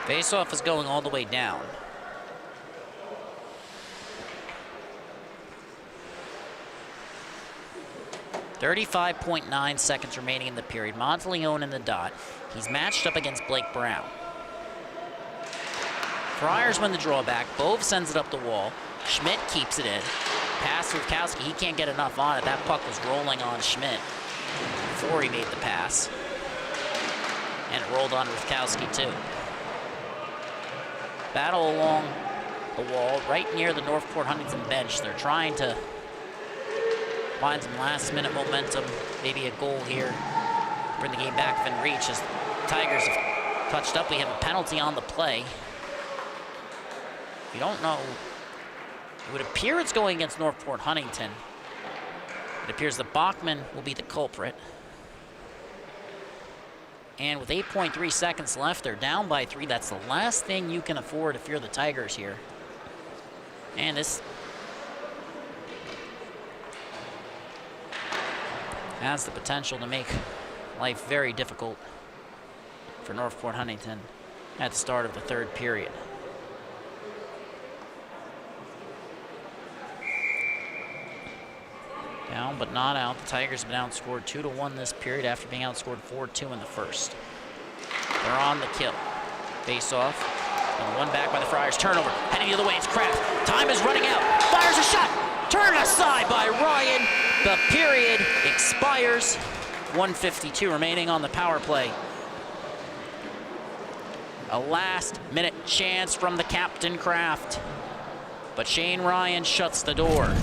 Face-off is going all the way down. .9 seconds remaining in the period. Monteleone in the dot. He's matched up against Blake Brown. Friars win the drawback. Bove sends it up the wall. Schmidt keeps it in. Pass to Rivkowski. He can't get enough on it. That puck was rolling on Schmidt before he made the pass. And it rolled on Rivkowski too. Battle along the wall, right near the Northport Huntington bench. They're trying to find some last-minute momentum, maybe a goal here, bring the game back within reach. As Tigers have touched up, we have a penalty on the play. We don't know. It would appear it's going against Northport Huntington. It appears that Bachman will be the culprit. And with 8.3 seconds left, they're down by 3. That's the last thing you can afford if you're the Tigers here. And this has the potential to make life very difficult for Northport Huntington at the start of the third period. Down but not out. The Tigers have been outscored 2-1 this period after being outscored 4-2 in the first. They're on the kill. Face off. And one back by the Friars. Turnover. Heading the other way. It's Kraft. Time is running out. Fires a shot. Turned aside by Ryan. The period expires. 1:52 remaining on the power play. A last-minute chance from the captain, Kraft. But Shane Ryan shuts the door.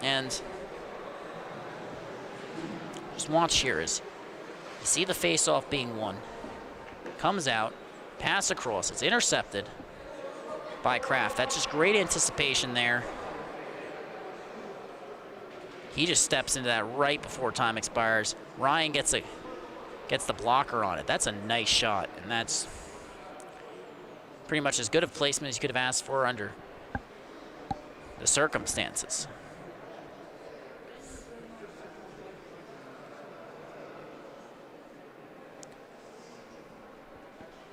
And just watch here as you see the face-off being won. Comes out, pass across. It's intercepted by Kraft. That's just great anticipation there. He just steps into that right before time expires. Ryan gets the blocker on it. That's a nice shot, and that's pretty much as good of placement as you could have asked for under the circumstances.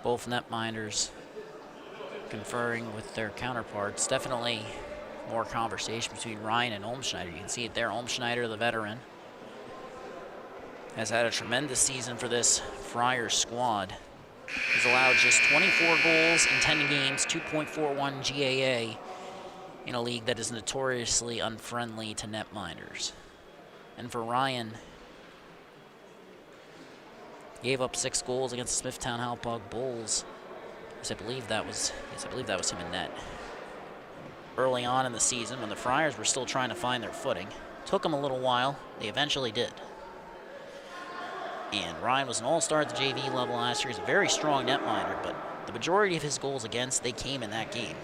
Both netminders conferring with their counterparts. Definitely more conversation between Ryan and Olmschneider. You can see it there. Olmschneider, the veteran, has had a tremendous season for this Friars squad. He's allowed just 24 goals in 10 games, 2.41 GAA in a league that is notoriously unfriendly to netminders. And for Ryan, gave up 6 goals against the Smithtown Halpog Bulls. Yes, I believe that was him in net. Early on in the season, when the Friars were still trying to find their footing. Took them a little while. They eventually did. And Ryan was an all-star at the JV level last year. He's a very strong netminder, but the majority of his goals against, they came in that game.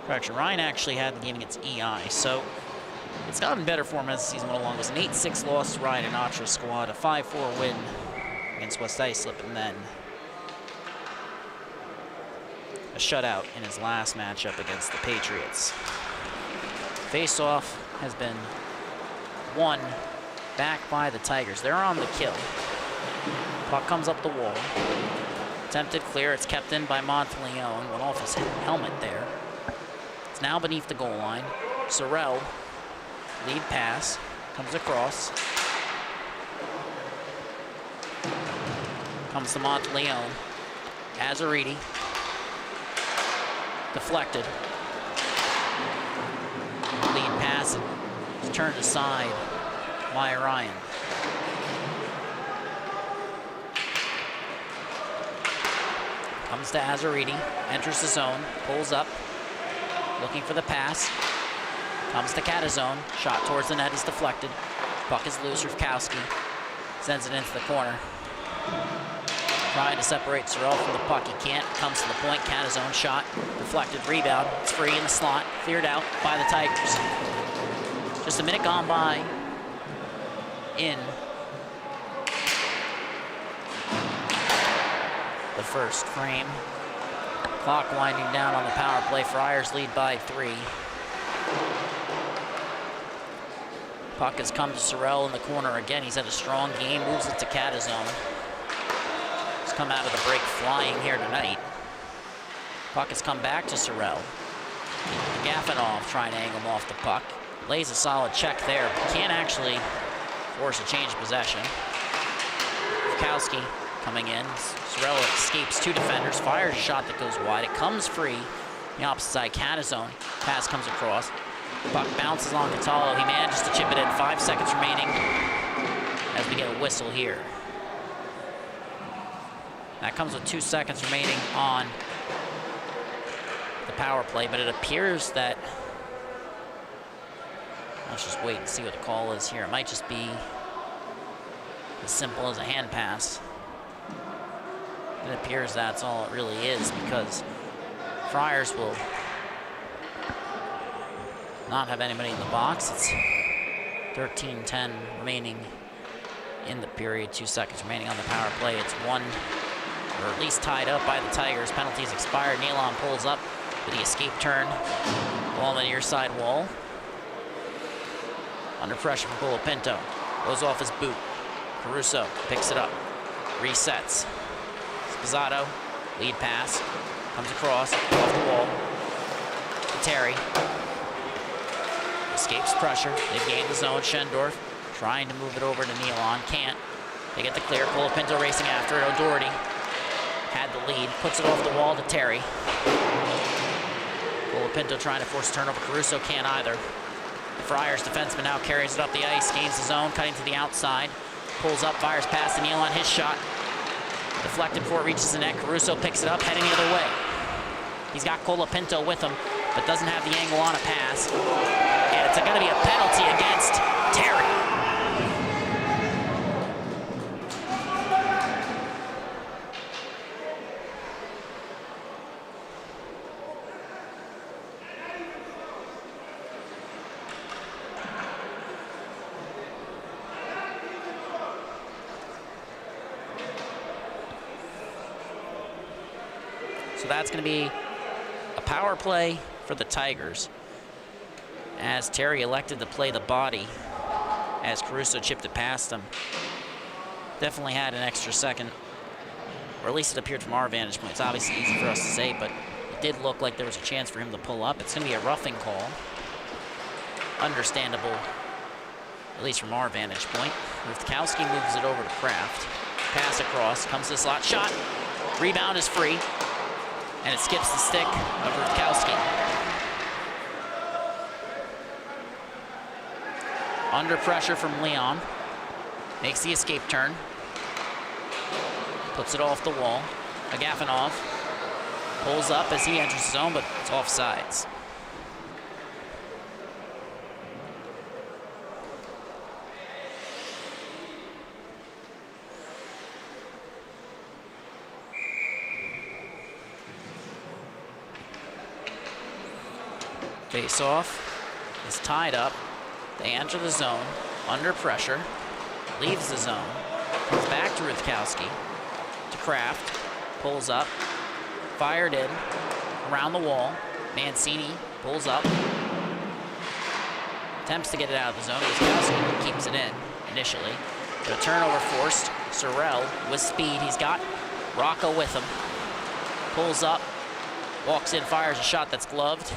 Correction, Ryan actually had the game against EI, so It's gotten better for him as the season went along. It was an 8-6 loss to Ryan and Atra's squad, a 5-4 win against West Islip, and then a shutout in his last matchup against the Patriots. Face-off has been won back by the Tigers. They're on the kill. Puck comes up the wall. Attempted clear. It's kept in by Monteleone. Went off his helmet there. It's now beneath the goal line. Sorrell, lead pass, comes across. Comes to Monteleone. Azariti. Deflected. Lead pass is turned aside by Ryan. Comes to Azariti, enters the zone, pulls up, looking for the pass. Comes to Catazone, shot towards the net is deflected. Puck is loose, Rivkowski sends it into the corner. Trying to separate Sorrell from the puck, he can't. Comes to the point, Catazone shot, deflected, rebound. It's free in the slot, cleared out by the Tigers. Just a minute gone by in the first frame. Clock winding down on the power play. Friars lead by 3. Puck has come to Sorrell in the corner again. He's had a strong game, moves it to Catazone. He's come out of the break flying here tonight. Puck has come back to Sorrell. Gafanov trying to angle him off the puck. Lays a solid check there, but can't actually force a change of possession. Rivkowski coming in. Sorrell escapes 2 defenders, fires a shot that goes wide. It comes free. The opposite side, Catazone. Pass comes across. Puck bounces on Cataldo. He manages to chip it in. 5 seconds remaining as we get a whistle here. That comes with 2 seconds remaining on the power play, but it appears that, let's just wait and see what the call is here. It might just be as simple as a hand pass. It appears that's all it really is, because Friars will not have anybody in the box. It's 13:10 remaining in the period, 2 seconds remaining on the power play. It's 1, or at least tied up by the Tigers. Penalties expired. Nealon pulls up with the escape turn along the near side wall. Under pressure from Colapinto. Goes off his boot. Caruso picks it up. Resets. Spizzato, lead pass. Comes across, off the wall. To Terry. Escapes pressure. They've gained the zone. Schendorf trying to move it over to Nealon. Can't. They get the clear. Colapinto racing after it. O'Doherty had the lead. Puts it off the wall to Terry. Colapinto trying to force a turnover. Caruso can't either. The Friars defenseman now carries it up the ice. Gains the zone. Cutting to the outside. Pulls up. Fires past to Nealon. His shot. Deflected before it reaches the net. Caruso picks it up. Heading the other way. He's got Colapinto with him, but doesn't have the angle on a pass. And it's going to be a penalty against Terry. So that's going to be a power play for the Tigers, as Terry elected to play the body as Caruso chipped it past him. Definitely had an extra second, or at least it appeared from our vantage point. It's obviously easy for us to say, but it did look like there was a chance for him to pull up. It's going to be a roughing call. Understandable, at least from our vantage point. Rivkowski moves it over to Kraft. Pass across, comes to the slot, shot. Rebound is free, and it skips the stick of Rivkowski. Under pressure from Leon. Makes the escape turn. Puts it off the wall. Agafanov pulls up as he enters the zone, but it's offsides. Face off is tied up They enter the zone, under pressure, leaves the zone, comes back to Ruthkowski, to Kraft, pulls up, fired in, around the wall. Mancini pulls up, attempts to get it out of the zone. Ruthkowski keeps it in initially. But a turnover forced. Sorrell with speed. He's got Rocco with him. Pulls up, walks in, fires a shot that's gloved,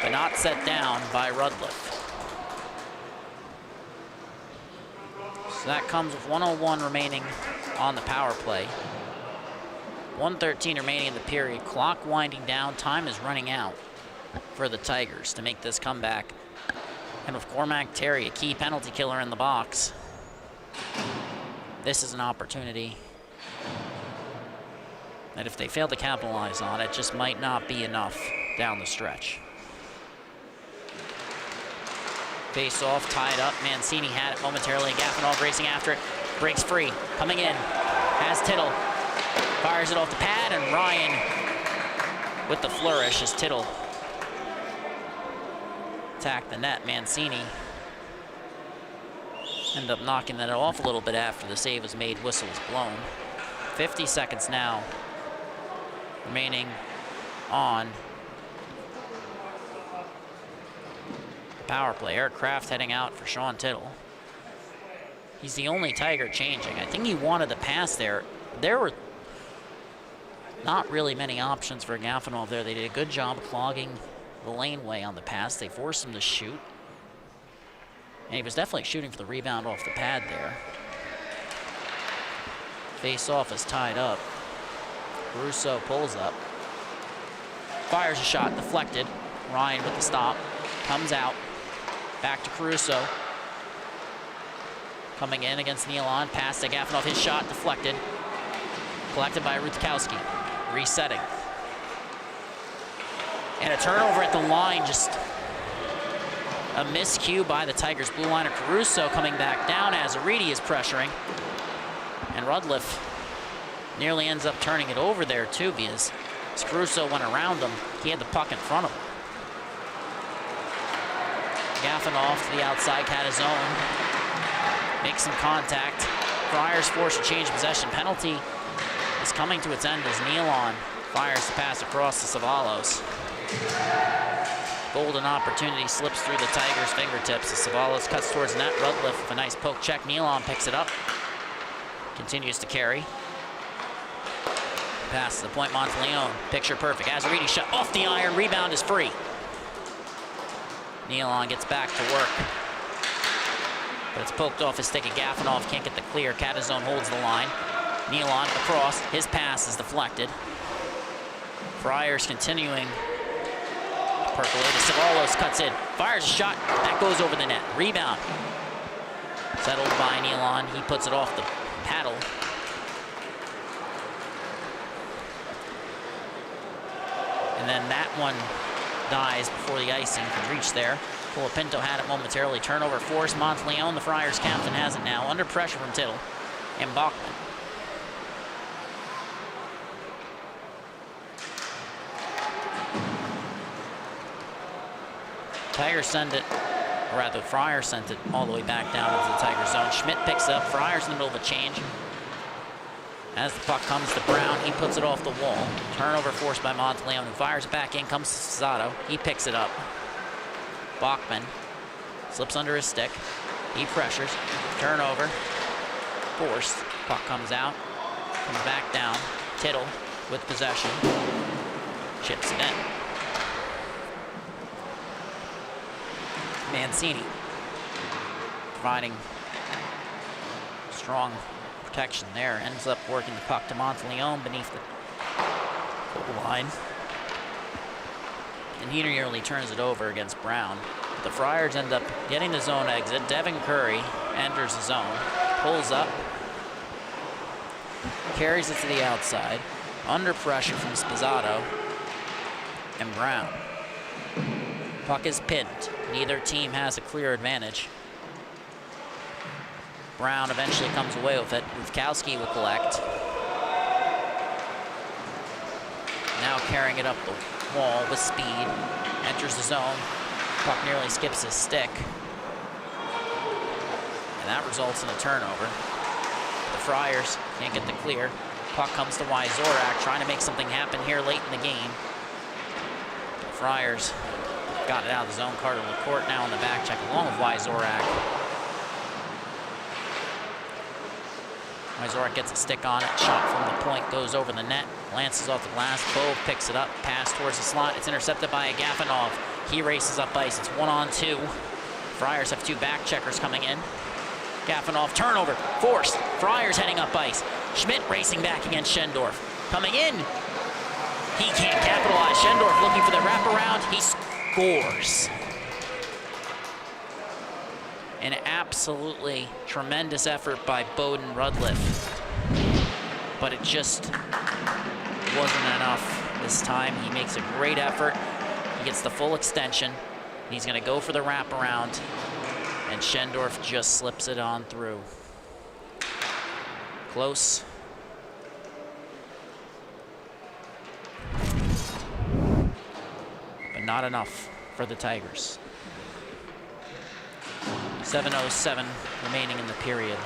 but not set down by Rudliff. So that comes with 1:01 remaining on the power play. 1:13 remaining in the period. Clock winding down. Time is running out for the Tigers to make this comeback. And with Cormac Terry, a key penalty killer in the box, this is an opportunity that if they fail to capitalize on it, just might not be enough down the stretch. Face off, tied up. Mancini had it momentarily. Gaffenol racing after it. Breaks free. Coming in. Has Tittle. Fires it off the pad, and Ryan with the flourish as Tittle attacked the net. Mancini ended up knocking that off a little bit after the save was made. Whistle was blown. 50 seconds now remaining on the power play. Eric Kraft heading out for Sean Tittle. He's the only Tiger changing. I think he wanted to pass there. There were not really many options for Gaffenol there. They did a good job clogging the laneway on the pass. They forced him to shoot. And he was definitely shooting for the rebound off the pad there. Face off is tied up. Caruso pulls up. Fires a shot, deflected. Ryan with the stop. Comes out. Back to Caruso. Coming in against Nealon. Pass to Gaffenol. His shot deflected. Collected by Ruthkowski. Resetting. And a turnover at the line. Just a miscue by the Tigers blue liner. Caruso coming back down as Aridi is pressuring. And Rudliff nearly ends up turning it over there too, because as Caruso went around him, he had the puck in front of him. Gaffenol to the outside, Catazone makes some contact. Friars forced a change of possession. Penalty is coming to its end as Nealon fires the pass across to Savalos. Golden opportunity slips through the Tigers' fingertips as Savalos cuts towards the net. Rudliff with a nice poke check. Nealon picks it up. Continues to carry. Pass to the point, Monteleone. Picture perfect. Azaridi shot off the iron. Rebound is free. Nealon gets back to work. But it's poked off his stick at Gaffenol. Can't get the clear. Catazone holds the line. Nealon across. His pass is deflected. Friars continuing to percolate. Savalos cuts in. Fires a shot. That goes over the net. Rebound. Settled by Nealon. He puts it off the paddle. And then that one dies before the icing can reach there. Colapinto had it momentarily. Turnover forced. Monteleone, the Friars captain, has it now. Under pressure from Tittle and Bachman. Tigers send it, or rather Friars sent it all the way back down into the Tiger zone. Schmidt picks up. Friars in the middle of a change. As the puck comes to Brown, he puts it off the wall. Turnover forced by Monteleone, who fires it back in. Comes to Sato. He picks it up. Bachman slips under his stick. He pressures. Turnover forced. Puck comes out. Comes back down. Tittle with possession. Chips it in. Mancini providing strong protection there. Ends up working the puck to Monteleone beneath the goal line. And he nearly turns it over against Brown. But the Friars end up getting the zone exit. Devin Curry enters the zone, pulls up, carries it to the outside, under pressure from Spizzato and Brown. Puck is pinned. Neither team has a clear advantage. Brown eventually comes away with it. Ruthkowski will collect. Now carrying it up the wall with speed. Enters the zone. Puck nearly skips his stick. and that results in a turnover. The Friars can't get the clear. Puck comes to Wyzorak, trying to make something happen here late in the game. The Friars got it out of the zone. Carter LaCourte now on the back check along with Wyzorak. Wyzorak gets a stick on it. Shot from the point goes over the net. Lances off the glass. Bove picks it up. Pass towards the slot. It's intercepted by Agafonov. He races up ice. It's 1-on-2. Friars have 2 back checkers coming in. Agafonov, turnover, forced. Friars heading up ice. Schmidt racing back against Schendorf. Coming in. He can't capitalize. Schendorf looking for the wraparound. He scores. An absolutely tremendous effort by Bowden Rudliff. But it just wasn't enough this time. He makes a great effort. He gets the full extension. He's going to go for the wraparound. And Schendorf just slips it on through. Close. But not enough for the Tigers. 7:07 remaining in the period.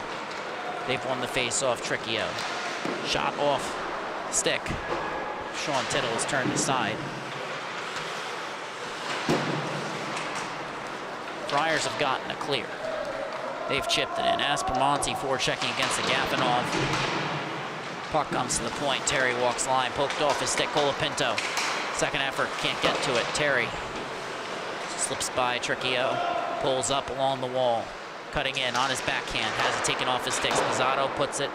They've won the face-off. Tricchio. Shot off stick. Sean Tittle is turned aside. Friars have gotten a clear. They've chipped it in. Aspromonte forechecking against Agafonov. Puck comes to the point. Terry walks line, poked off his stick. Colapinto. Second effort, can't get to it. Terry slips by Tricchio, pulls up along the wall, cutting in on his backhand, has it taken off his sticks. Pizzato puts it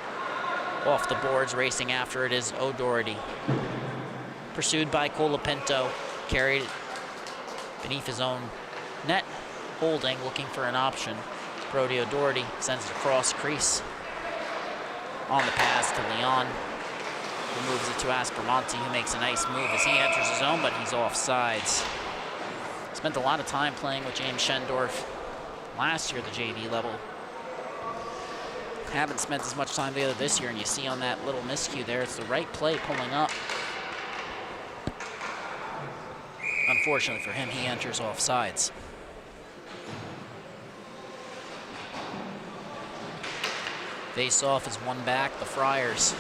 off the boards. Racing after it is O'Doherty. Pursued by Colapinto, carried it beneath his own net. Holding, looking for an option. Brody O'Doherty sends it across crease. On the pass to Leon, who moves it to Aspromonte, who makes a nice move as he enters his own, but he's offsides. Spent a lot of time playing with James Schendorf last year at the JV level. Haven't spent as much time together this year, and you see on that little miscue there, it's the right play pulling up. Unfortunately for him, he enters offsides. Face-off is one back. The Friars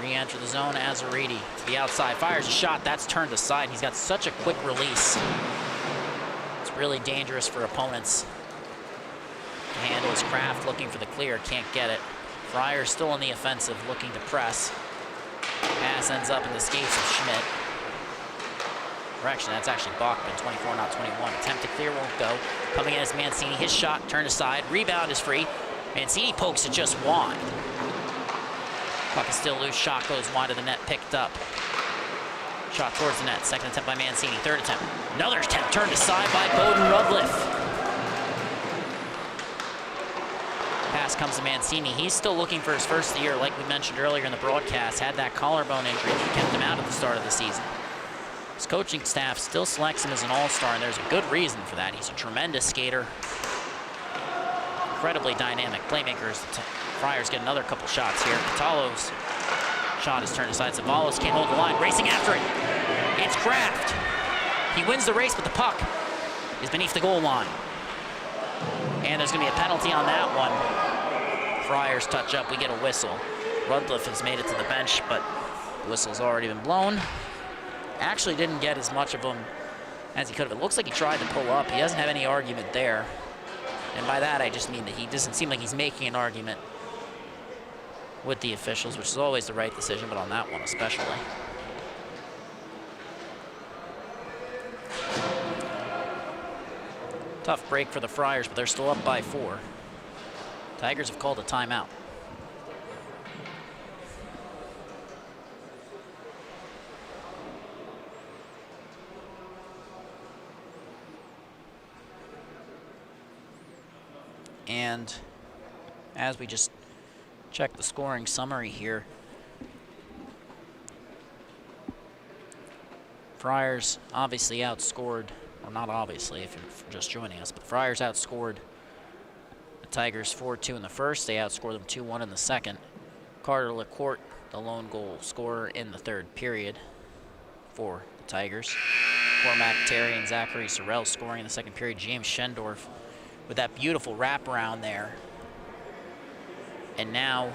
re-enter the zone. Azariti to the outside. Fires a shot. That's turned aside. He's got such a quick release. It's really dangerous for opponents. The handle is Kraft looking for the clear. Can't get it. Friars still on the offensive, looking to press. Pass ends up in the skates of Schmidt. Correction, that's actually Bachman, 24, not 21. Attempt to clear, won't go. Coming in is Mancini. His shot turned aside. Rebound is free. Mancini pokes it just wide. Puck is still loose. Shot goes wide of the net. Picked up. Shot towards the net. Second attempt by Mancini. Third attempt. Another attempt turned aside by Bowden Rudliff. Pass comes to Mancini. He's still looking for his first year, like we mentioned earlier in the broadcast. Had that collarbone injury that kept him out at the start of the season. His coaching staff still selects him as an all-star, and there's a good reason for that. He's a tremendous skater. Incredibly dynamic playmakers. The Friars get another couple shots here. Catalo's shot is turned aside. Zavalos can't hold the line. Racing after it. It's Kraft. He wins the race, but the puck is beneath the goal line. And there's going to be a penalty on that one. Friars touch up. We get a whistle. Rudliff has made it to the bench, but the whistle's already been blown. Actually didn't get as much of him as he could have. It looks like he tried to pull up. He doesn't have any argument there. And by that, I just mean that he doesn't seem like he's making an argument with the officials, which is always the right decision, but on that one especially. Tough break for the Friars, but they're still up by 4. Tigers have called a timeout. And as we just check the scoring summary here, Friars obviously outscored, well, not obviously if you're just joining us, but Friars outscored the Tigers 4-2 in the first. They outscored them 2-1 in the second. Carter LaCourte, the lone goal scorer in the third period for the Tigers. Cormac Terry and Zachary Sorrell scoring in the second period. James Schendorf with that beautiful wraparound there. And now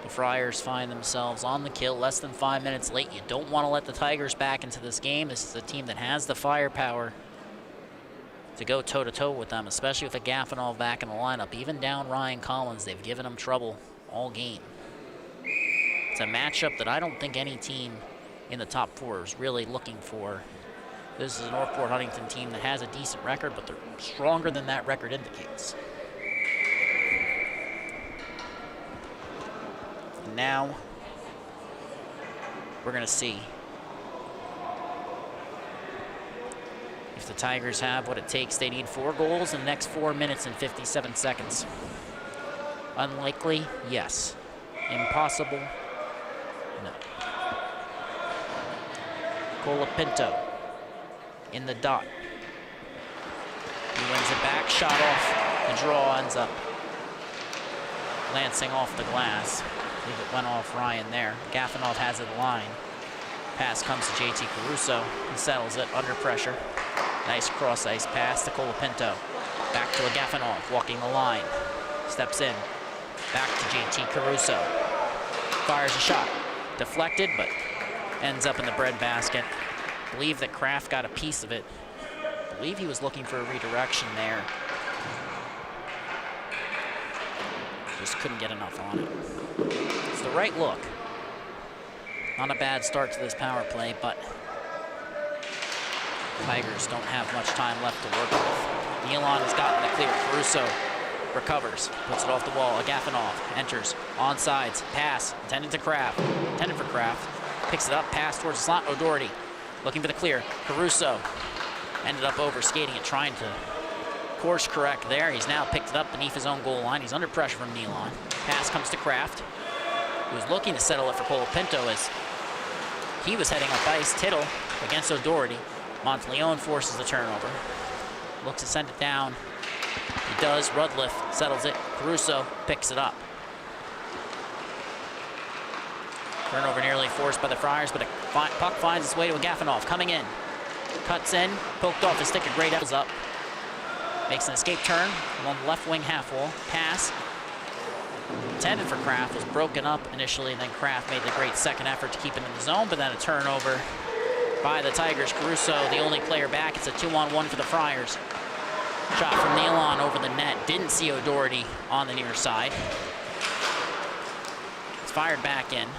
the Friars find themselves on the kill, less than 5 minutes late. You don't want to let the Tigers back into this game. This is a team that has the firepower to go toe-to-toe with them, especially with a Gafanov back in the lineup. Even down Ryan Collins, they've given him trouble all game. It's a matchup that I don't think any team in the top 4 is really looking for. This is a Northport Huntington team that has a decent record, but they're stronger than that record indicates. And now we're going to see if the Tigers have what it takes. They need 4 goals in the next 4 minutes and 57 seconds. Unlikely, yes. Impossible, no. Colapinto in the dot. He wins it back, shot off. The draw ends up lancing off the glass. I believe it went off Ryan there. Gafanov has it line. Pass comes to JT Caruso. He settles it under pressure. Nice cross-ice pass to Colapinto. Back to a Gafanov, walking the line. Steps in. Back to JT Caruso. Fires a shot. Deflected, but ends up in the breadbasket. I believe that Kraft got a piece of it. I believe he was looking for a redirection there. Just couldn't get enough on it. It's the right look. Not a bad start to this power play, but Tigers don't have much time left to work with. Nealon has gotten the clear. Caruso recovers, puts it off the wall. Agafanov enters, onsides, pass, intended for Kraft. Picks it up, pass towards the slot. O'Doherty looking for the clear. Caruso ended up overskating it, trying to course correct there. He's now picked it up beneath his own goal line. He's under pressure from Nealon. Pass comes to Kraft, who's looking to settle it for Colapinto as he was heading up ice. Tittle against O'Doherty. Monteleone forces the turnover. Looks to send it down. He does. Rudliff settles it. Caruso picks it up. Turnover nearly forced by the Friars, but a puck finds its way to a Gafanov. Coming in. Cuts in. Poked off his stick. A great up. Makes an escape turn along the left wing half wall. Pass intended for Kraft was broken up initially, and then Kraft made the great second effort to keep it in the zone, but then a turnover by the Tigers. Caruso, the only player back. It's a 2-on-1 for the Friars. Shot from Nealon over the net. Didn't see O'Doherty on the near side. It's fired back in.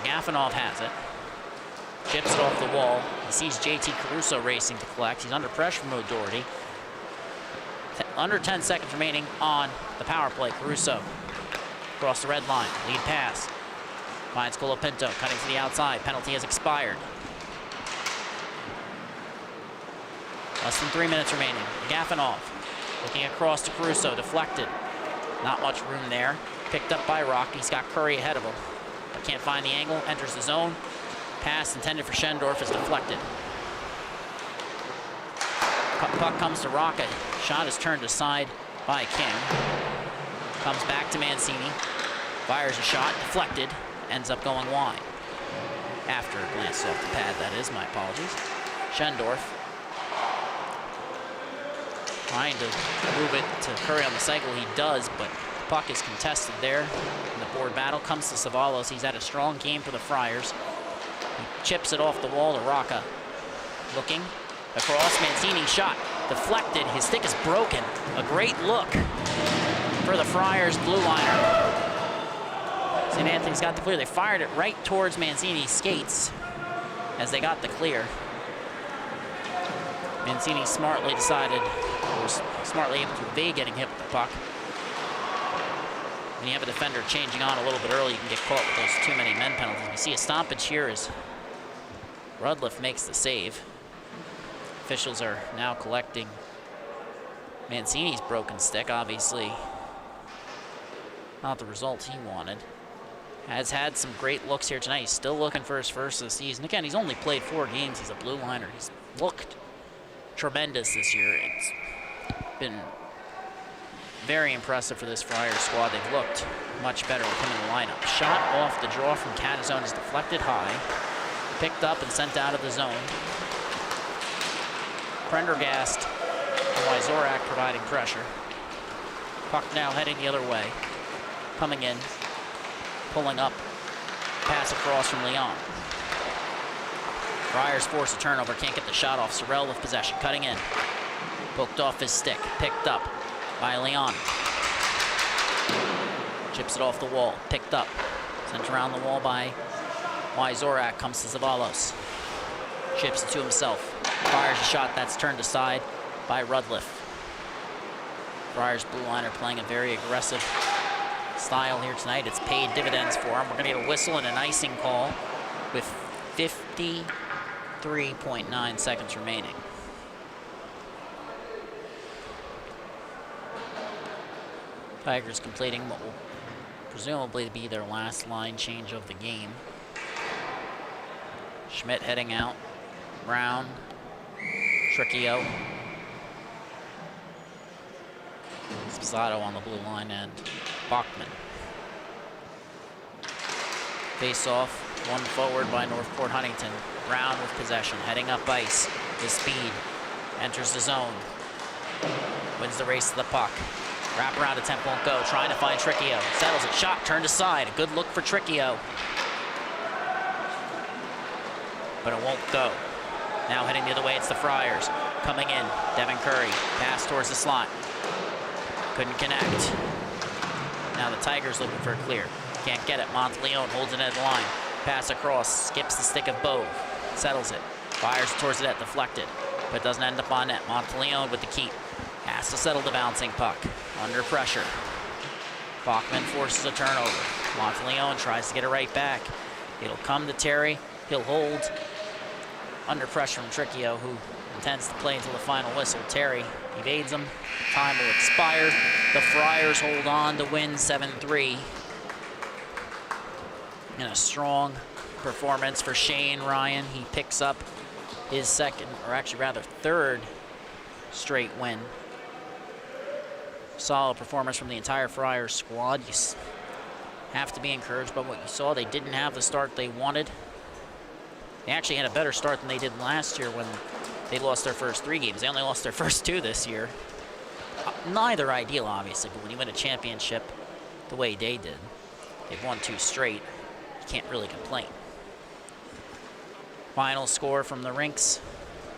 Gafanov has it. Chips it off the wall. He sees JT Caruso racing to collect. He's under pressure from O'Doherty. Under 10 seconds remaining on the power play. Caruso across the red line. Lead pass. Finds Colapinto cutting to the outside. Penalty has expired. Less than 3 minutes remaining. Gafanov looking across to Caruso. Deflected. Not much room there. Picked up by Rock. He's got Curry ahead of him, but can't find the angle. Enters the zone. Pass intended for Schendorf is deflected. Puck comes to Rocca. Shot is turned aside by King. Comes back to Mancini. Fires a shot. Deflected. Ends up going wide. After a glance off the pad, that is. My apologies. Schendorf trying to move it to Curry on the cycle. He does, but the puck is contested there. And the board battle comes to Savalos. He's had a strong game for the Friars. He chips it off the wall to Rocca. Looking across. Mancini shot. Deflected. His stick is broken. A great look for the Friars blue liner. St. Anthony's got the clear. They fired it right towards Mancini's skates as they got the clear. Mancini smartly decided, or was smartly able to evade getting hit with the puck. When you have a defender changing on a little bit early, you can get caught with those too many men penalties. We see a stoppage here as Rudliff makes the save. Officials are now collecting Mancini's broken stick. Obviously not the results he wanted. Has had some great looks here tonight. He's still looking for his first of the season. Again, he's only played 4 games. He's a blue liner. He's looked tremendous this year. It's been very impressive for this Friars squad. They've looked much better with him in the lineup. Shot off the draw from Catazone is deflected high. Picked up and sent out of the zone. Prendergast Zorak providing pressure. Puck now heading the other way. Coming in, pulling up, pass across from Leon. Friars force a turnover, can't get the shot off. Sorrell with possession, cutting in. Poked off his stick, picked up by Leon. Chips it off the wall, picked up. Sent around the wall by Zorak, comes to Zavalos. Chips it to himself. Fires a shot that's turned aside by Rudliff. Friars blue liner playing a very aggressive style here tonight. It's paid dividends for him. We're going to get a whistle and an icing call with 53.9 seconds remaining. Tigers completing what will presumably be their last line change of the game. Schmidt heading out. Brown. Tricchio. Sposato on the blue line, and Bachman. Face off, one forward by Northport Huntington. Brown with possession, heading up ice. His speed enters the zone. Wins the race to the puck. Wraparound attempt won't go, trying to find Tricchio. Settles it, shot turned aside. A good look for Tricchio. But it won't go. Now heading the other way, it's the Friars. Coming in, Devin Curry. Pass towards the slot. Couldn't connect. Now the Tigers looking for a clear. Can't get it. Monteleone holds it at the line. Pass across, skips the stick of Bove. Settles it. Fires towards the net, deflected. But doesn't end up on net. Monteleone with the keep. Has to settle the bouncing puck. Under pressure. Bachman forces a turnover. Monteleone tries to get it right back. It'll come to Terry. He'll hold. Under pressure from Tricchio, who intends to play until the final whistle. Terry evades him. Time will expire. The Friars hold on to win 7-3. In a strong performance for Shane Ryan. He picks up his second, or actually rather third, straight win. Solid performance from the entire Friars squad. You have to be encouraged by what you saw. They didn't have the start they wanted. They actually had a better start than they did last year when they lost their first 3 games. They only lost their first 2 this year. Neither ideal, obviously, but when you win a championship the way they did, they've won 2 straight, you can't really complain. Final score from the rinks,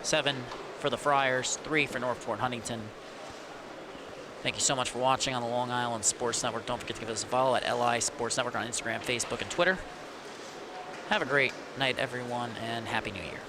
7 for the Friars, 3 for Northport Huntington. Thank you so much for watching on the Long Island Sports Network. Don't forget to give us a follow at LI Sports Network on Instagram, Facebook, and Twitter. Have a great night, everyone, and Happy New Year.